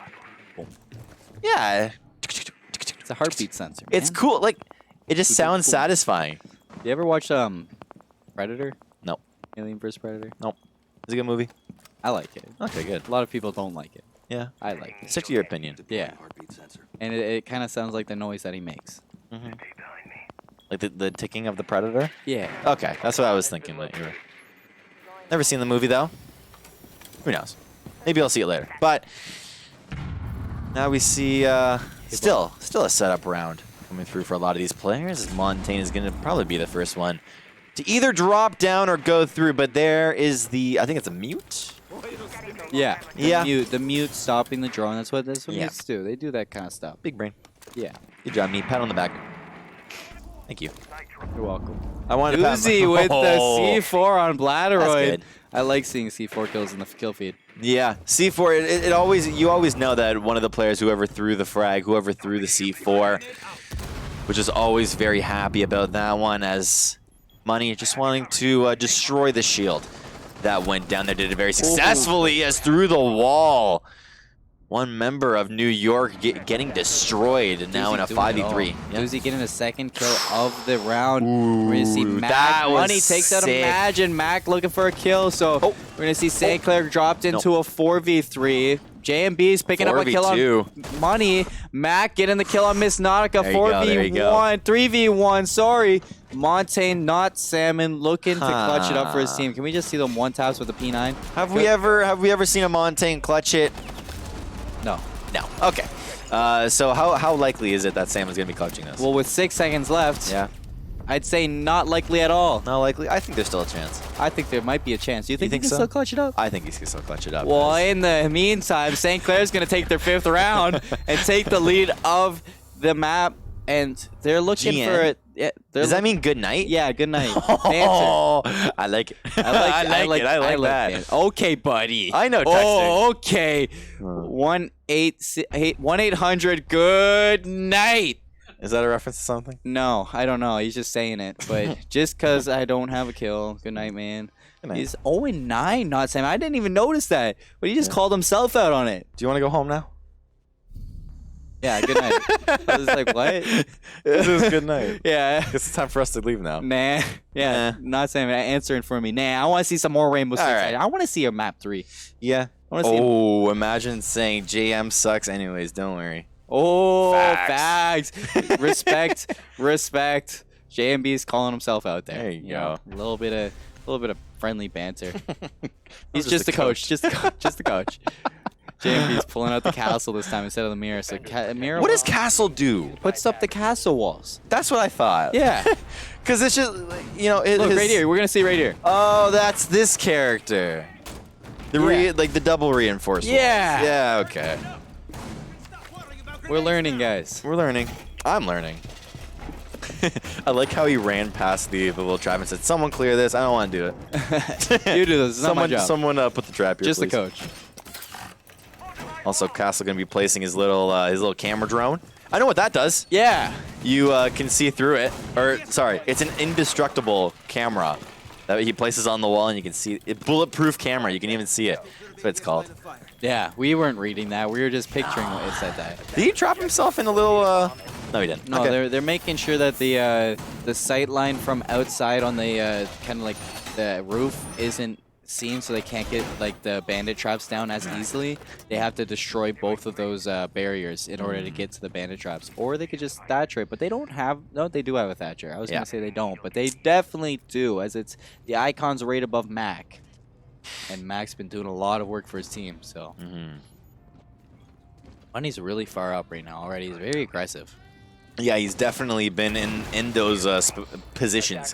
Yeah. It's a heartbeat sensor. It's man. cool. Like, it just sounds satisfying. You ever watch Predator? No. Alien vs. Predator? Nope. It's a good movie. I like it. Okay, good. A lot of people don't like it. Yeah. I like it. Stick to your opinion. Yeah. And it kind of sounds like the noise that he makes. Like the ticking of the Predator? Yeah. Okay, that's what I was thinking. That you were. Never seen the movie though. Who knows? Maybe I'll see it later. But now we see still a setup round coming through for a lot of these players. Montaigne is going to probably be the first one to either drop down or go through, but there is the, I think it's a mute? Yeah. Yeah. The mute stopping the drone. That's what Yeah. mutes do. They do that kind of stuff. Big brain. Yeah. Good job, Meat. Pat on the back. Thank you. You're welcome. I wanted to pat Uzi with the Oh. C4 on That's Bladderoid. good. I like seeing C4 kills in the kill feed. Yeah, C4, it always, you always know that one of the players, whoever threw the frag, whoever threw the C4, which is always very happy about that one, as Money just wanting to destroy the shield. That went down there, did it very successfully, as through the wall. One member of New York getting destroyed, and now in a 5v3. Yeah. Doozy getting a second kill of the round. We're going to see Mac. that was Money takes out sick. Imagine. Mac looking for a kill. So we're going to see St. Clair dropped into a 4v3. JMB's picking up a kill on Money. Mac getting the kill on Miss Nautica. 4v1. 3v1, sorry. Montaigne, not Salmon, looking to clutch it up for his team. Can we just see them one taps with the P9? Have we ever seen a Montaigne clutch it? No. No. Okay. So how likely is it that Salmon's gonna be clutching this? Well, with 6 seconds left, yeah. I'd say not likely at all. Not likely. I think there's still a chance. I think there might be a chance. Do you think he can so? still clutch it up? I think he can still clutch it up. Well, in the meantime, St. Clair's going to take their 5th round and take the lead of the map, and they're looking GN? for it. Yeah, Does that mean good night? Yeah, good night. Oh, I like it. I like that. it. Okay, buddy. I know texting. Oh, okay. 1-800 good night. Is that a reference to something? No, I don't know. He's just saying it. But just because I don't have a kill, good night, man. Good night. He's 0-9, not Sam. I didn't even notice that. But he just called himself out on it. Do you want to go home now? Yeah, good night. I was like, what? This is good night. Yeah. It's time for us to leave now. Nah. Yeah, not Sam. Answering for me. Nah, I want to see some more Rainbow Six. right. I want to see a map 3. Yeah. I wanna see Imagine saying JM sucks anyways. Don't worry. Oh, Facts. facts. Respect. JMB's calling himself out there. There you know, go. a little bit of friendly banter. He's just just the the coach. Just the coach. JMB's pulling out the castle this time instead of the mirror. So mirror. What does Castle do? Puts up the castle walls. That's what I thought. Yeah. Because it's just, you know, Look right here. We're gonna see right here. Oh, that's this character. Like the double reinforcement. Yeah. Yeah. Okay. We're learning, guys. We're learning. I'm learning. I like how he ran past the little trap and said, "Someone clear this. I don't want to do it." You do this. It's not my job. Someone put the trap here. Just please. the coach. Also, Castle gonna be placing his little camera drone. I know what that does. Yeah. You can see through it. Or sorry, it's an indestructible camera that he places on the wall, and you can see it. Bulletproof camera. You can even see it. That's what it's called. Yeah. We weren't reading that. We were just picturing what it said that. Did he trap himself in a little? No, he didn't. No, Okay. they're making sure that the sight line from outside on the kind of like the roof isn't seen, so they can't get like the bandit traps down as easily. They have to destroy both of those barriers in order to get to the bandit traps, or they could just thatcher it. But they don't have. No, they do have a thatcher. I was gonna say they don't, but they definitely do, as it's the icons right above Mac, and Mac's been doing a lot of work for his team. So Money's really far up right now already. He's very aggressive. Yeah, he's definitely been in those positions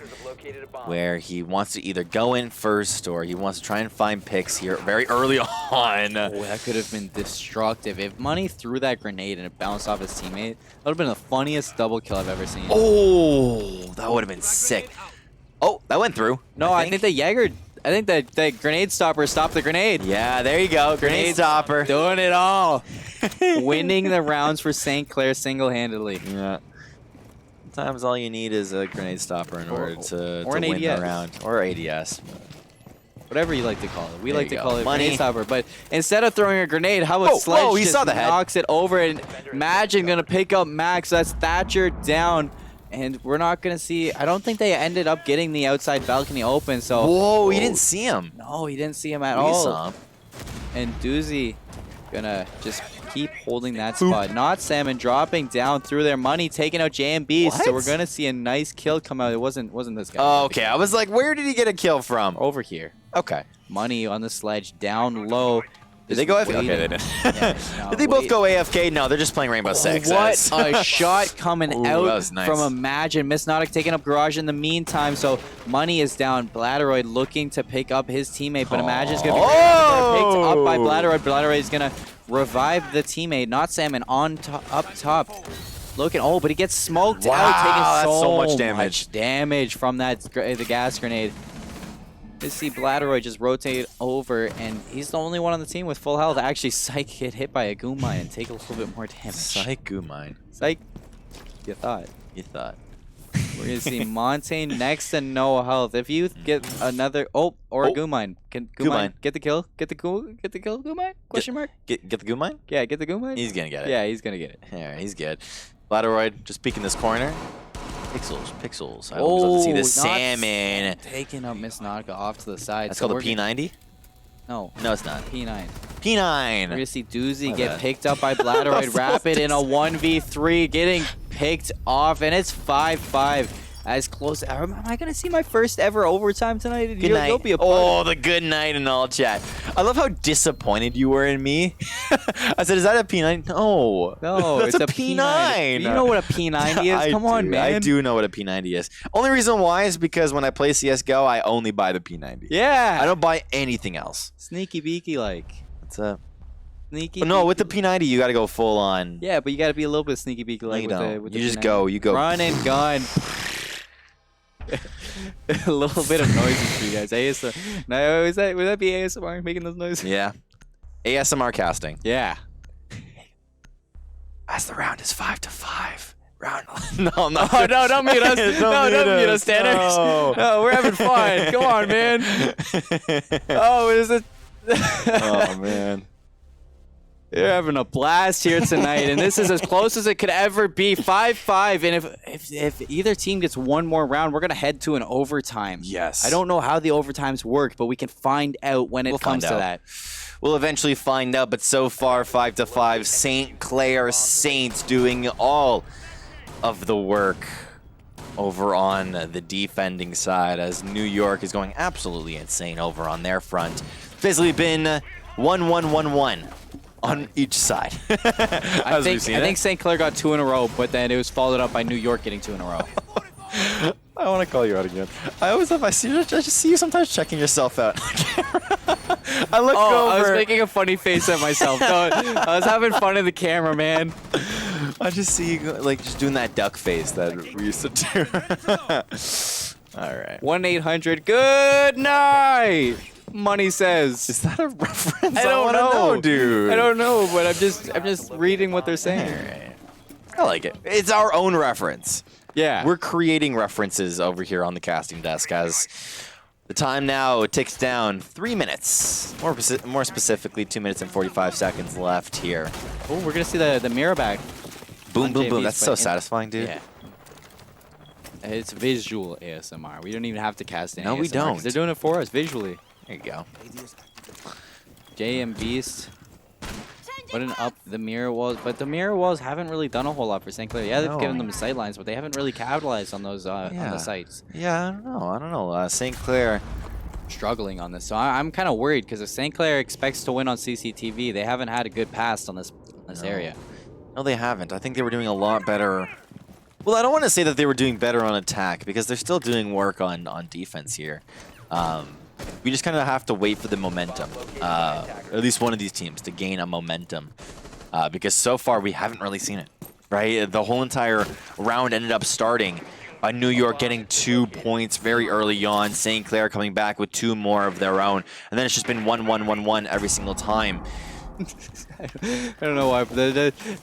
where he wants to either go in first or he wants to try and find picks here very early on. Oh, that could have been destructive. If Money threw that grenade and it bounced off his teammate, that would have been the funniest double kill I've ever seen. Oh, that would have been sick. Oh, that went through. No, I think the Jaeger... I think that the grenade stopper stopped the grenade. Yeah, there you go. Grenade stopper. Doing it all. Winning the rounds for St. Clair single-handedly. Yeah. Sometimes all you need is a grenade stopper in order to an win ADS. the round. Or ADS. Whatever you like to call it. We There like you to go. call it Money. grenade stopper. But instead of throwing a grenade, how about Sledge whoa, he just saw the head. knocks it over, and Imagine going to pick up Max. That's Thatcher down. And we're not going to see... I don't think they ended up getting the outside balcony open, so... Whoa, he didn't see him. No, he didn't see him at We all. saw him. And Doozy gonna just keep holding that spot. Not Salmon dropping down through their Money, taking out JMB. So we're gonna see a nice kill come out. It wasn't this guy. Oh, okay. I was like, where did he get a kill from? Over here. Okay. Money on the sledge, down low. Did they go AFK? Okay, they didn't. Yeah, no, Did they both go AFK? No, they're just playing Rainbow Six. What a shot coming Ooh, out that was nice. from Imagine. Miss Nautic taking up Garage in the meantime, so money is down. Bladderoid looking to pick up his teammate, but Imagine's going to be picked up by Bladderoid. Bladderoid is going to revive the teammate, not Salmon, up top. Looking, oh, but he gets smoked out, taking that's so much damage from the gas grenade. You see Bladderoid just rotate over, and he's the only one on the team with full health. Actually, Psych get hit by a Goomai and take a little bit more damage. Psych Goomai. Psych. You thought. You thought. We're going to see Montaigne next to no health. If you get another... Oh, or a Goomai. Can Goomai get the kill? Get the kill, Goomai? Question mark? Get the Goomai? Yeah, get the Goomai? He's going to get it. Yeah, he's going to get it. Yeah, he's good. Bladderoid just peeking this corner. Pixels. I always love to see this Salmon. Taking up Miss Nautica off to the side. That's called a P90? No. No, it's not. P9. P9. We're going to see Doozy get picked up by Bladderoid Rapid in a 1v3, getting picked off, and it's 5-5. As close. Am I going to see my first ever overtime tonight? Good night. You'll be a oh, the good night in all chat. I love how disappointed you were in me. I said, is that a P9? No. No, that's it's a P9. You know what a P90 is? Come on, man. I do know what a P90 is. Only reason why is because when I play CSGO, I only buy the P90. Yeah. I don't buy anything else. Sneaky beaky like. What's up? Sneaky. No, with the P90, you got to go full on. Yeah, but you got to be a little bit sneaky beaky like with the you just P90. go. You go. Run and gun. A little bit of noises for you guys. ASMR. No, would that be ASMR making those noises? Yeah. ASMR casting. Yeah. As the round is 5-5. Round. No, Oh, no, don't mute us. Don't mute us, Tanner. No, we're having fun. Come on, man. Oh, is it? Oh, man. You're having a blast here tonight, and this is as close as it could ever be. 5-5, and if either team gets one more round, we're going to head to an overtime. Yes. I don't know how the overtimes work, but we can find out when it comes to that. We'll eventually find out, but so far, 5-5, St. Clair Saints doing all of the work over on the defending side, as New York is going absolutely insane over on their front. Basically been 1-1-1-1. On each side. I think St. Clair got 2 in a row, but then it was followed up by New York getting 2 in a row. I want to call you out again. I always have I just see you sometimes checking yourself out. I look over. I was making a funny face at myself. I was having fun in the camera, man. I just see you like just doing that duck face that we used to do. All right. 1-800. Good night. Money says. Is that a reference? I don't know, dude. I don't know, but I'm just reading what they're saying. Right. I like it. It's our own reference. Yeah. We're creating references over here on the casting desk as the time now ticks down 3 minutes. More specifically, 2 minutes and 45 seconds left here. Oh, we're gonna see the mirror back. Boom, boom, boom. That's so satisfying, dude. Yeah. It's visual ASMR. We don't even have to cast any. No, we ASMR, don't. 'cause they're doing it for us visually. There you go. J and Beast putting up the mirror walls, but the mirror walls haven't really done a whole lot for St. Clair. Yeah, they've given them sight lines, but they haven't really capitalized on those on the sites. Yeah, I don't know. St. Clair struggling on this, so I'm kind of worried because if St. Clair expects to win on CCTV, they haven't had a good pass on this area. No, they haven't. I think they were doing a lot better. Well, I don't want to say that they were doing better on attack because they're still doing work on defense here. We just kind of have to wait for the momentum, or at least one of these teams to gain a momentum, because so far we haven't really seen it, right? The whole entire round ended up starting by New York getting 2 points very early on, St. Clair coming back with 2 more of their own, and then it's just been 1-1-1-1 every single time. I don't know why, but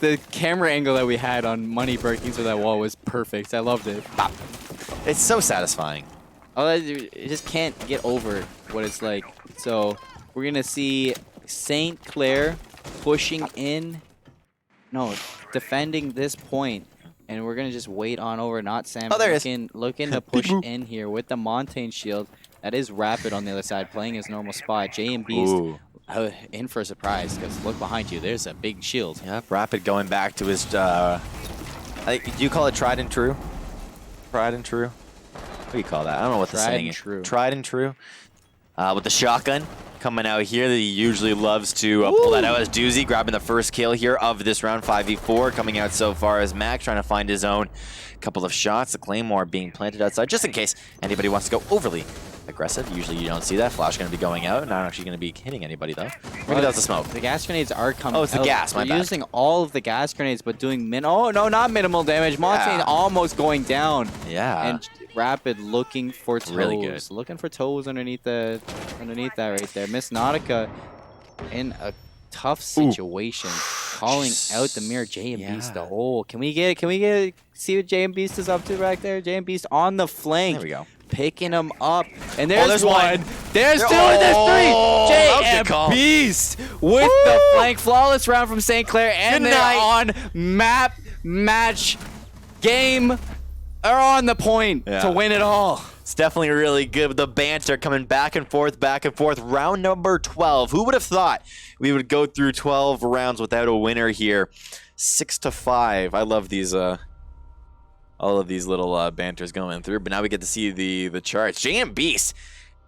the camera angle that we had on Money breaking through that wall was perfect. I loved it. Bop. It's so satisfying. You just can't get over what it's like. So we're going to see St. Clair pushing in. No, defending this point. And we're going to just wait on over. Not Sam. Oh, there it is. Looking to push in here with the Montaigne shield. That is Rapid on the other side, playing his normal spot. J and Beast in for a surprise, because look behind you. There's a big shield. Yep, Rapid going back to his... do you call it tried and true? Tried and true? What do you call that? I don't know what the saying is. True. Tried and true. With the shotgun coming out here that he usually loves to pull that out as Doozy, grabbing the first kill here of this round, 5v4. Coming out so far as Max, trying to find his own couple of shots. The Claymore being planted outside, just in case anybody wants to go overly aggressive. Usually you don't see that. Flash going to be going out. Not actually going to be hitting anybody, though. Maybe that's the smoke. The gas grenades are coming out. Oh, it's the gas, my bad. They're using all of the gas grenades, but doing oh, no, not minimal damage. Montaigne almost going down. Yeah. And Rapid looking for toes. Really good. Looking for toes underneath that right there. Miss Nautica in a tough situation. Calling out the mirror. J and Beast the hole. Can we see what J and Beast is up to back there? J and Beast on the flank. There we go. Picking him up. And there's one. There's two. Oh, There's three. J and call. Beast with the flank. Flawless round from St. Clair. And they're on map, match, game, are on the point to win it all. It's definitely really good with the banter coming back and forth, back and forth. Round number 12. Who would have thought we would go through 12 rounds without a winner here? 6-5. I love these all of these little banters going through, but now we get to see the charts. JM Beast,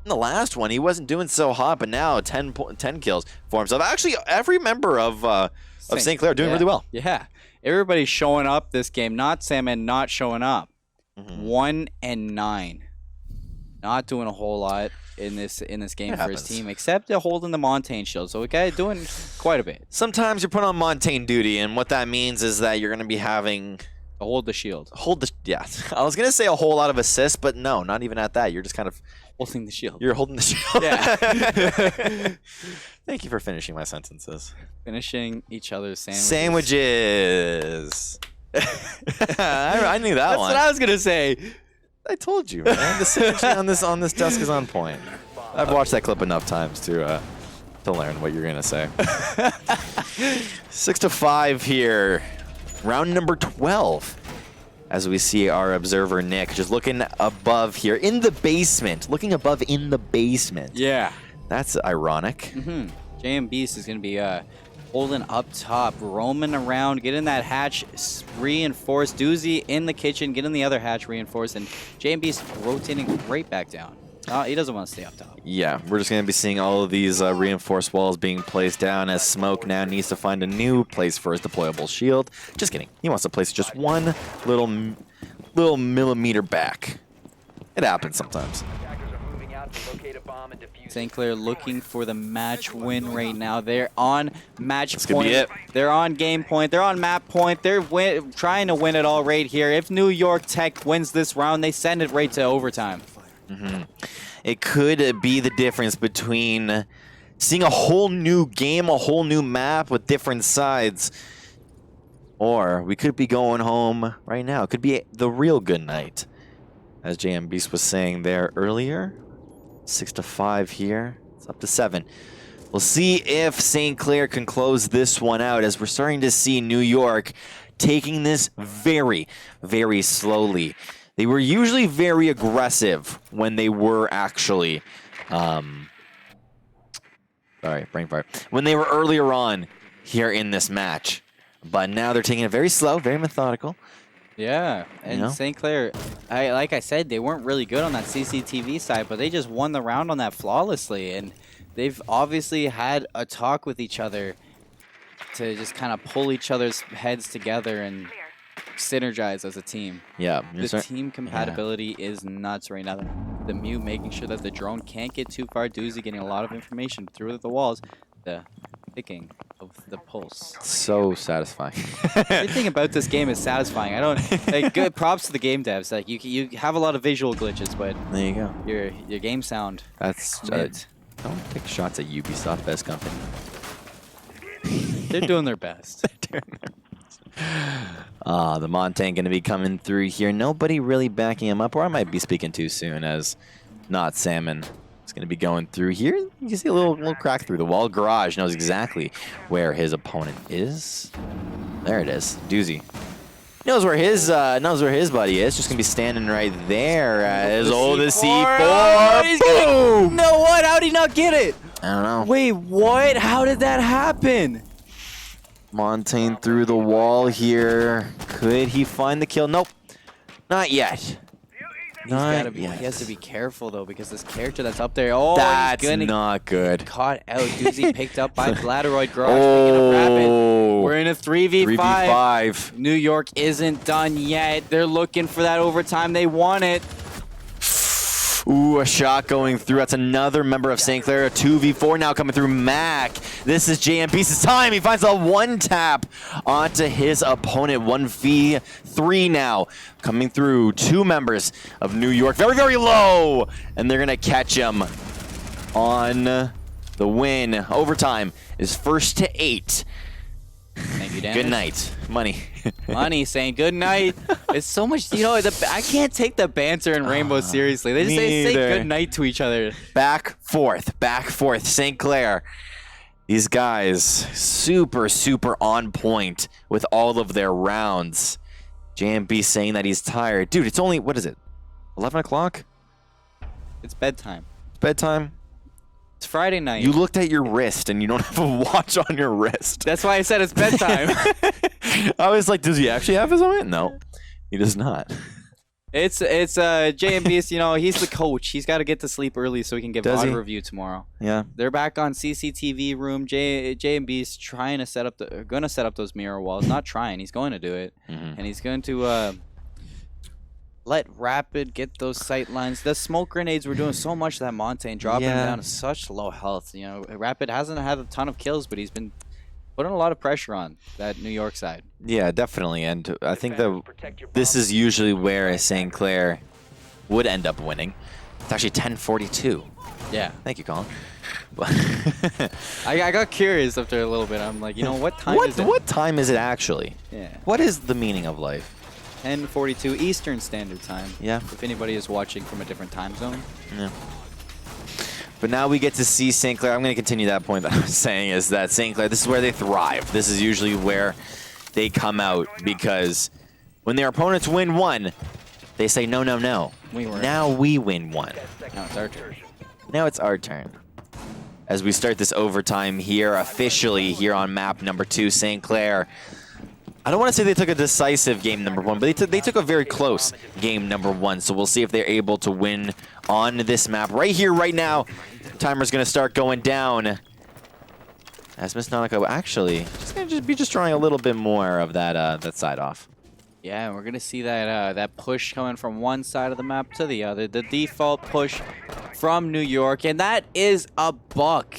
in the last one, he wasn't doing so hot, but now 10 kills for himself. Actually, every member of St. Clair doing really well. Yeah, everybody's showing up this game. Not Salmon, not showing up. 1 and 9. Not doing a whole lot in this game for his team, except holding the Montaigne shield. So we got doing quite a bit. Sometimes you're put on Montaigne duty, and what that means is that you're going to be having hold the shield. Yeah. I was going to say a whole lot of assists, but no, not even at that. You're just kind of holding the shield. You're holding the shield. Yeah. Thank you for finishing my sentences. Finishing each other's sandwiches. I knew that one. That's what I was going to say. I told you, man. The synergy on this desk is on point. I've watched that clip enough times to learn what you're gonna say. 6-5 here, round number 12. As we see our observer Nick just looking above here in the basement, Yeah, that's ironic. JM Beast is gonna be holding up top, roaming around, getting that hatch reinforced. Doozy in the kitchen, getting the other hatch reinforced, and JM Beast rotating right back down. He doesn't want to stay up top. Yeah, we're just going to be seeing all of these reinforced walls being placed down as Smoke now needs to find a new place for his deployable shield. Just kidding. He wants to place just one little millimeter back. It happens sometimes. St. Clair looking for the match win right now. They're on match This point. could be it. They're on game point. They're on map point. They're trying to win it all right here. If New York Tech wins this round, they send it right to overtime. It could be the difference between seeing a whole new game, a whole new map with different sides, or we could be going home right now. It could be the real good night, as JM Beast was saying there earlier. 6-5 here. It's up to 7. We'll see if St. Clair can close this one out, as we're starting to see New York taking this very, very slowly. They were usually very aggressive when they were actually, sorry, brain fire. When they were earlier on here in this match, but now they're taking it very slow, very methodical. Yeah, and St. Clair, like I said, they weren't really good on that CCTV side, but they just won the round on that flawlessly, and they've obviously had a talk with each other to just kind of pull each other's heads together and synergize as a team. Yeah. The team compatibility is nuts right now. The Mew making sure that the drone can't get too far. Doozy getting a lot of information through the walls. The picking of the pulse. So satisfying. Everything about this game is satisfying. I don't like good props to the game devs. Like you have a lot of visual glitches, but there you go. Your game sound. That's don't take shots at Ubisoft, best company. They're doing their best. The Montaigne going to be coming through here. Nobody really backing him up, or I might be speaking too soon, as not Salmon is going to be going through here. You can see a little crack through the wall. Garage knows exactly where his opponent is. There it is. Doozy knows where his buddy is. Just going to be standing right there as old as C4. Boom! You know what? How did he not get it? I don't know. Wait, what? How did that happen? Montaigne through the wall here. Could he find the kill? Nope. Not yet. He has to be careful though, because this character that's up there. Oh, that's he's gonna not good. Caught out. Doozy picked up by Bladderoid. Garage picking up Rapid. We're in a 3v5. 3v5. New York isn't done yet. They're looking for that overtime. They want it. Ooh, a shot going through. That's another member of St. Clair. A 2v4 now coming through Mac. This is JMB's time. He finds a one tap onto his opponent. 1v3 now coming through. Two members of New York. Very, very low. And they're going to catch him on the win. Overtime is 1-8. Thank you, Dan. Good night. Money. Money saying good night. It's so much, I can't take the banter in Rainbow seriously. They just say good night to each other. Back, forth. St. Clair. These guys, super, super on point with all of their rounds. JMB saying that he's tired. Dude, it's only, what is it? 11 o'clock? It's bedtime. It's bedtime? It's Friday night. You looked at your wrist and you don't have a watch on your wrist. That's why I said it's bedtime. I was like, does he actually have his own? No, he does not. It's JMB's, he's the coach. He's got to get to sleep early so he can give VOD review tomorrow. Yeah. They're back on CCTV room. JMB's trying to gonna set up those mirror walls. Not trying, he's going to do it. And he's going to let Rapid get those sight lines. The smoke grenades were doing so much to that Montaigne, dropping him down to such low health. Rapid hasn't had a ton of kills, but he's been putting a lot of pressure on that New York side. Yeah, definitely. And I think that this is usually where St. Clair would end up winning. It's actually 10:42. Yeah. Thank you, Colin. I got curious after a little bit. I'm like, what time is it? What time is it actually? Yeah. What is the meaning of life? 10:42 Eastern Standard Time. Yeah. If anybody is watching from a different time zone. Yeah. But now we get to see St. Clair. I'm going to continue that point that I was saying, is that St. Clair, this is where they thrive. This is usually where they come out, because when their opponents win one, they say, no, no, no. Now we win one. Now it's our turn. Now it's our turn. As we start this overtime here, officially here on map number 2, St. Clair. I don't want to say they took a decisive game number 1, but they took a very close game number 1. So we'll see if they're able to win on this map right here, right now. Timer's going to start going down. As Miss Nautica actually just going to be drawing a little bit more of that side off. Yeah, we're going to see that push coming from one side of the map to the other. The default push from New York, and that is a buck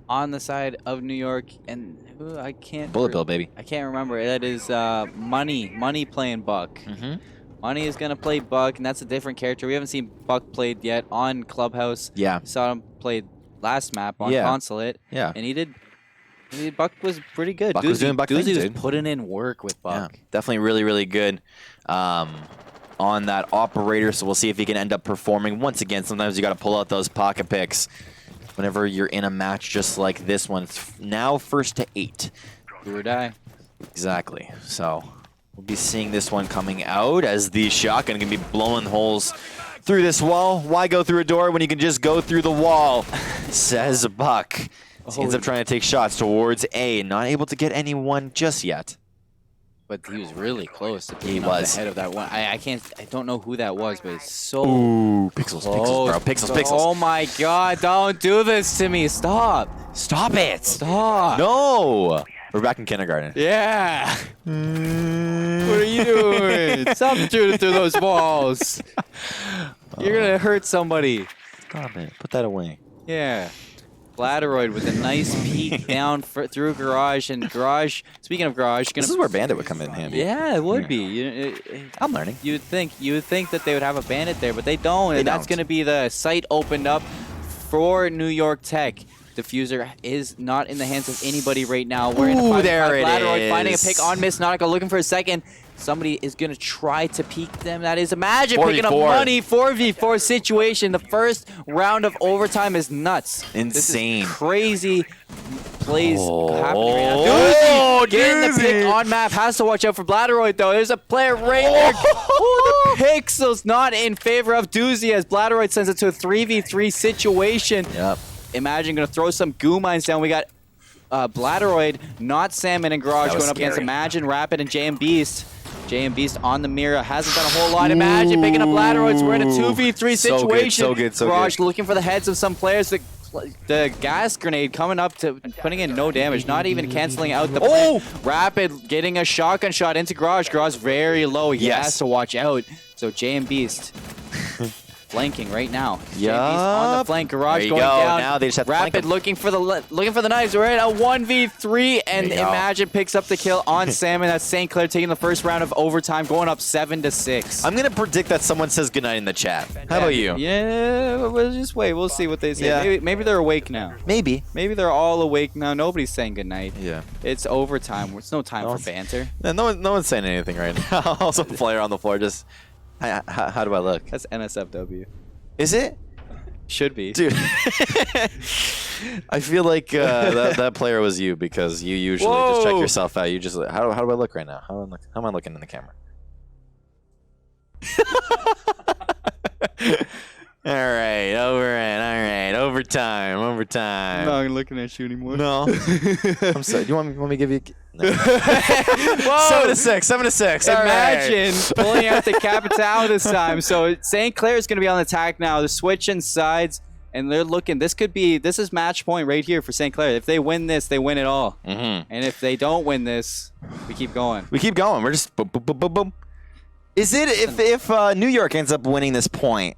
on the side of New York. And I can't... Bullet Bill, baby. I can't remember. That is Money playing Buck. Money is going to play Buck, and that's a different character. We haven't seen Buck played yet on Clubhouse. Yeah. We saw him played last map on Consulate. Yeah. And he did... Buck was pretty good. Buck was doing Buck things, was putting in work with Buck. Yeah, definitely really, really good on that operator, so we'll see if he can end up performing. Once again, sometimes you got to pull out those pocket picks whenever you're in a match just like this one. It's now 1-8. Do or die. Exactly. So we'll be seeing this one coming out as the shotgun can be blowing holes through this wall. Why go through a door when you can just go through the wall, says Buck. He ends up trying to take shots towards A, not able to get anyone just yet. But he was really close to being on the head of that one. I don't know who that was, but it's so... Ooh, pixels, bro. Pixels. Oh my god, don't do this to me. Stop. Stop it. Stop. No. We're back in kindergarten. Yeah. What are you doing? Stop shooting through those walls. You're going to hurt somebody. Stop it. Put that away. Yeah. Bladderoid with a nice peek down through Garage, and Garage, speaking of Garage... This is where Bandit would come in handy. Yeah, it would be. I'm learning. You would think that they would have a Bandit there, but they don't, and that's going to be the site opened up for New York Tech. Diffuser is not in the hands of anybody right now. We're in the there it Bladderoid is. finding a pick on Miss Nautica, looking for a second. Somebody is going to try to peek them. That is Imagine picking up Money. 4v4 situation. The first round of overtime is nuts. Insane. This is crazy plays happening right now. Doozy getting the pick on map. Has to watch out for Bladderoid, though. There's a player right there. The pixels not in favor of Doozy as Bladderoid sends it to a 3v3 situation. Yep. Imagine going to throw some goo mines down. We got Bladderoid, not Salmon and Garage going up against Imagine, Rapid, and JM Beast. JM Beast on the Mira hasn't done a whole lot. Imagine picking up Ladderoids. We're in a 2v3 situation. So good. Garage looking for the heads of some players. The gas grenade coming up to putting in no damage, not even canceling out the plant. Rapid getting a shotgun shot into Garage. Garage very low. He has to watch out. So JM Beast flanking right now. Yeah. On the flank, Garage going down. Now they just have to Rapid looking for the knives. We're in a 1v3, and Imagine picks up the kill on Salmon. That's St. Clair taking the first round of overtime, going up 7-6. I'm gonna predict that someone says goodnight in the chat. How about you? Yeah, we'll just wait. We'll see what they say. Yeah. Maybe they're awake now. Maybe Maybe they're all awake now. Nobody's saying goodnight. Yeah. It's overtime. It's no time for banter. No one's saying anything right now. Also, player on the floor. Just how do I look? That's NSFW. Is it? Should be. Dude. I feel like that player was you because you usually just check yourself out. You just how do I look right now? How am I looking in the camera? All right, overtime. I'm not looking at you anymore. No. I'm sorry. Do you want me to give you? No. 7-6. 7-6. Imagine pulling out the Capital this time. So St. Clair is going to be on the attack now. They're switching sides, and they're looking. This is match point right here for St. Clair. If they win this, they win it all. And if they don't win this, we keep going. We keep going. We're just boom, boom, boom, boom, boom. Is it if New York ends up winning this point?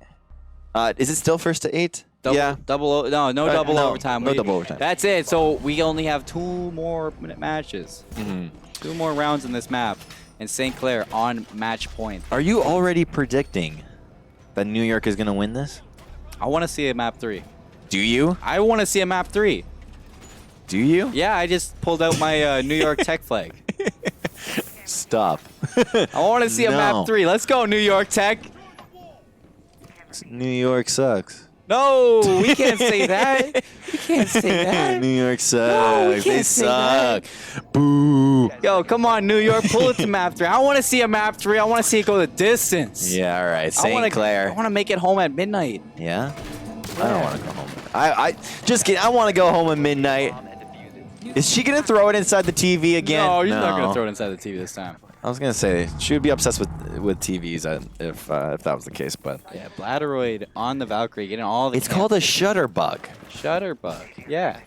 Is it still first to 8? No double overtime. No double overtime. That's it. So we only have 2 more matches. 2 more rounds in this map. And St. Clair on match point. Are you already predicting that New York is going to win this? I want to see a map 3. Do you? I want to see a map 3. Do you? Yeah, I just pulled out my New York Tech flag. Stop. I want to see a map 3. Let's go, New York Tech. New York sucks. No, we can't say that. We can't say that. New York sucks. No, we can't they say suck. that. Boo. Yo, come on, New York, pull it to map 3. I want to see a map 3. I want to see it go the distance. Yeah, all right. St. Clair. I want to make it home at midnight. Yeah? I don't want to go home. I just kidding. I want to go home at midnight. Is she going to throw it inside the TV again? No, you're not going to throw it inside the TV this time. I was gonna say she would be obsessed with TVs if that was the case, but yeah, Bladderoid on the Valkyrie getting all the. It's called a shutter bug. Shutterbug, yeah.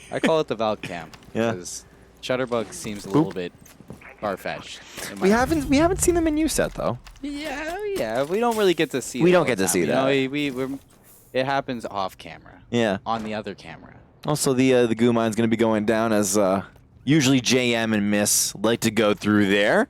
I call it the Valk Cam. Yeah. Because Shutterbug seems a little bit far-fetched. We haven't seen them in USET though. Yeah. We don't really get to see. We don't get to see that. It happens off camera. Yeah. On the other camera. Also, the goo mine's gonna be going down as. Usually JM and Miss like to go through there.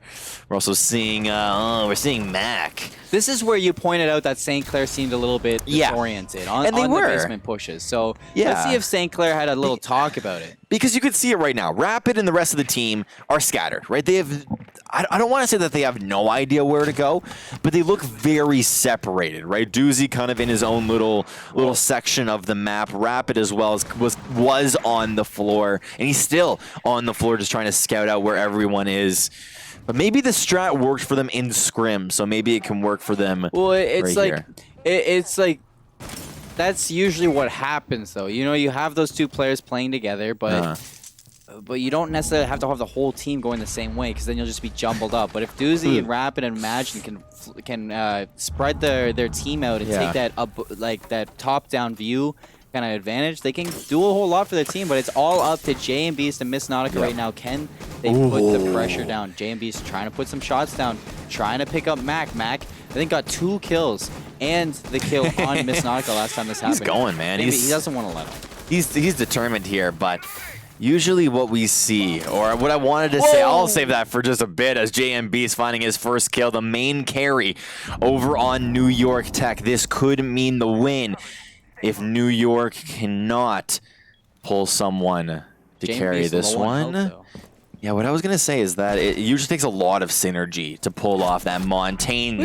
We're also seeing Mac. This is where you pointed out that St. Clair seemed a little bit disoriented on the basement pushes. So let's see if St. Clair had a little talk about it. Because you could see it right now. Rapid and the rest of the team are scattered, right? They have, I don't want to say that they have no idea where to go, but they look very separated, right? Doozy kind of in his own little section of the map. Rapid as well was on the floor, and he's still on the floor just trying to scout out where everyone is. But maybe the strat worked for them in scrim, so maybe it can work for them. Well, it's right like it's like that's usually what happens, though. You know, you have those 2 players playing together, but you don't necessarily have to have the whole team going the same way, because then you'll just be jumbled up. But if Doozy and Rapid and Imagine can spread their team out and take that top-down view kind of advantage, they can do a whole lot for their team, but it's all up to J and Beast and Miss Nautica right now. Can they put the pressure down? J and Beast trying to put some shots down, trying to pick up Mac. Mac, I think, got 2 kills and the kill on Miss Nautica last time this happened. He's going, man. He doesn't want to let him. He's determined here, but usually what we see, or what I wanted to say, I'll save that for just a bit, as JMB is finding his first kill, the main carry over on New York Tech. This could mean the win if New York cannot pull someone to carry this one. Yeah, what I was going to say is that it usually takes a lot of synergy to pull off that Montaigne.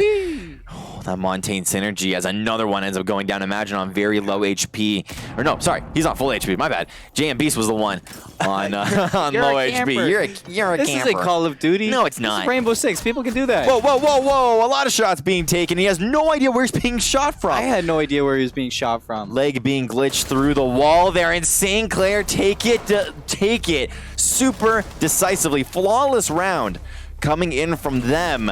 That Montaigne synergy, as another one ends up going down. Imagine on very low HP. Or no, sorry, he's on full HP. My bad. JM Beast was the one on on low HP. You're a camper. This isn't Call of Duty. No, it's not. This is Rainbow Six. People can do that. Whoa, whoa, whoa, whoa. A lot of shots being taken. He has no idea where he's being shot from. I had no idea where he was being shot from. Leg being glitched through the wall there. And St. Clair take it super decisively. Flawless round coming in from them.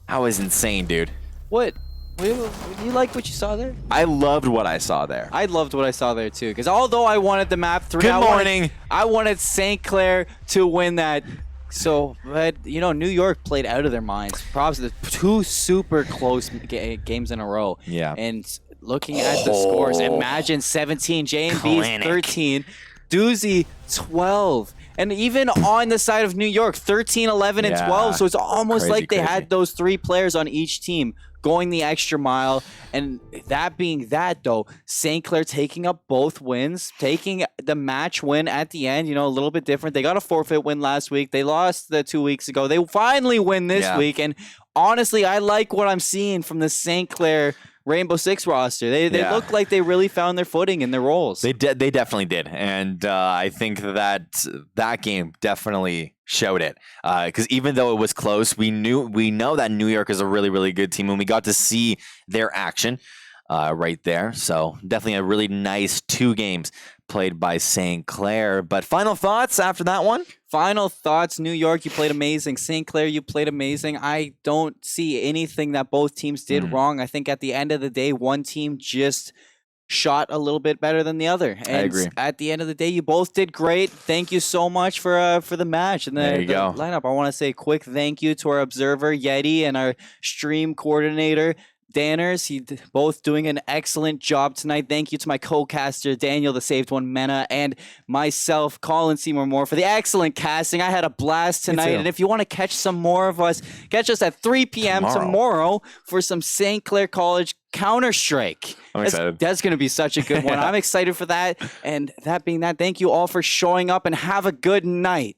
That was insane, dude. What? You like what you saw there? I loved what I saw there. I loved what I saw there too, because although I wanted the map 3, Good morning. I wanted St. Clair to win that. So, but you know, New York played out of their minds. Props to the 2 super close games in a row. Yeah. And looking at the scores, imagine 17, J&B's 13, Doozy 12. And even on the side of New York, 13, 11, and 12. So it's almost like they had those 3 players on each team going the extra mile. And that being that, though, St. Clair taking up both wins, taking the match win at the end, you know, a little bit different. They got a forfeit win last week. They lost the 2 weeks ago. They finally win this week. And honestly, I like what I'm seeing from the St. Clair Rainbow Six roster. They look like they really found their footing in their roles. They definitely did, and I think that game definitely showed it. Because even though it was close, we know that New York is a really, really good team, and we got to see their action right there. So definitely a really nice 2 games played by St. Clair. But final thoughts after that one? Final thoughts, New York, you played amazing. St. Clair, you played amazing. I don't see anything that both teams did wrong. I think at the end of the day, one team just shot a little bit better than the other. And I agree. At the end of the day, you both did great. Thank you so much for the match and the lineup. I want to say a quick thank you to our observer, Yeti, and our stream coordinator, Danners. Both doing an excellent job tonight. Thank you to my co-caster, Daniel, the Saved One Mena, and myself, Colin Seymour Moore, for the excellent casting. I had a blast tonight. And if you want to catch some more of us, catch us at 3 p.m. tomorrow for some St. Clair College Counter-Strike. I'm excited. That's going to be such a good one. I'm excited for that. And that being that, thank you all for showing up and have a good night.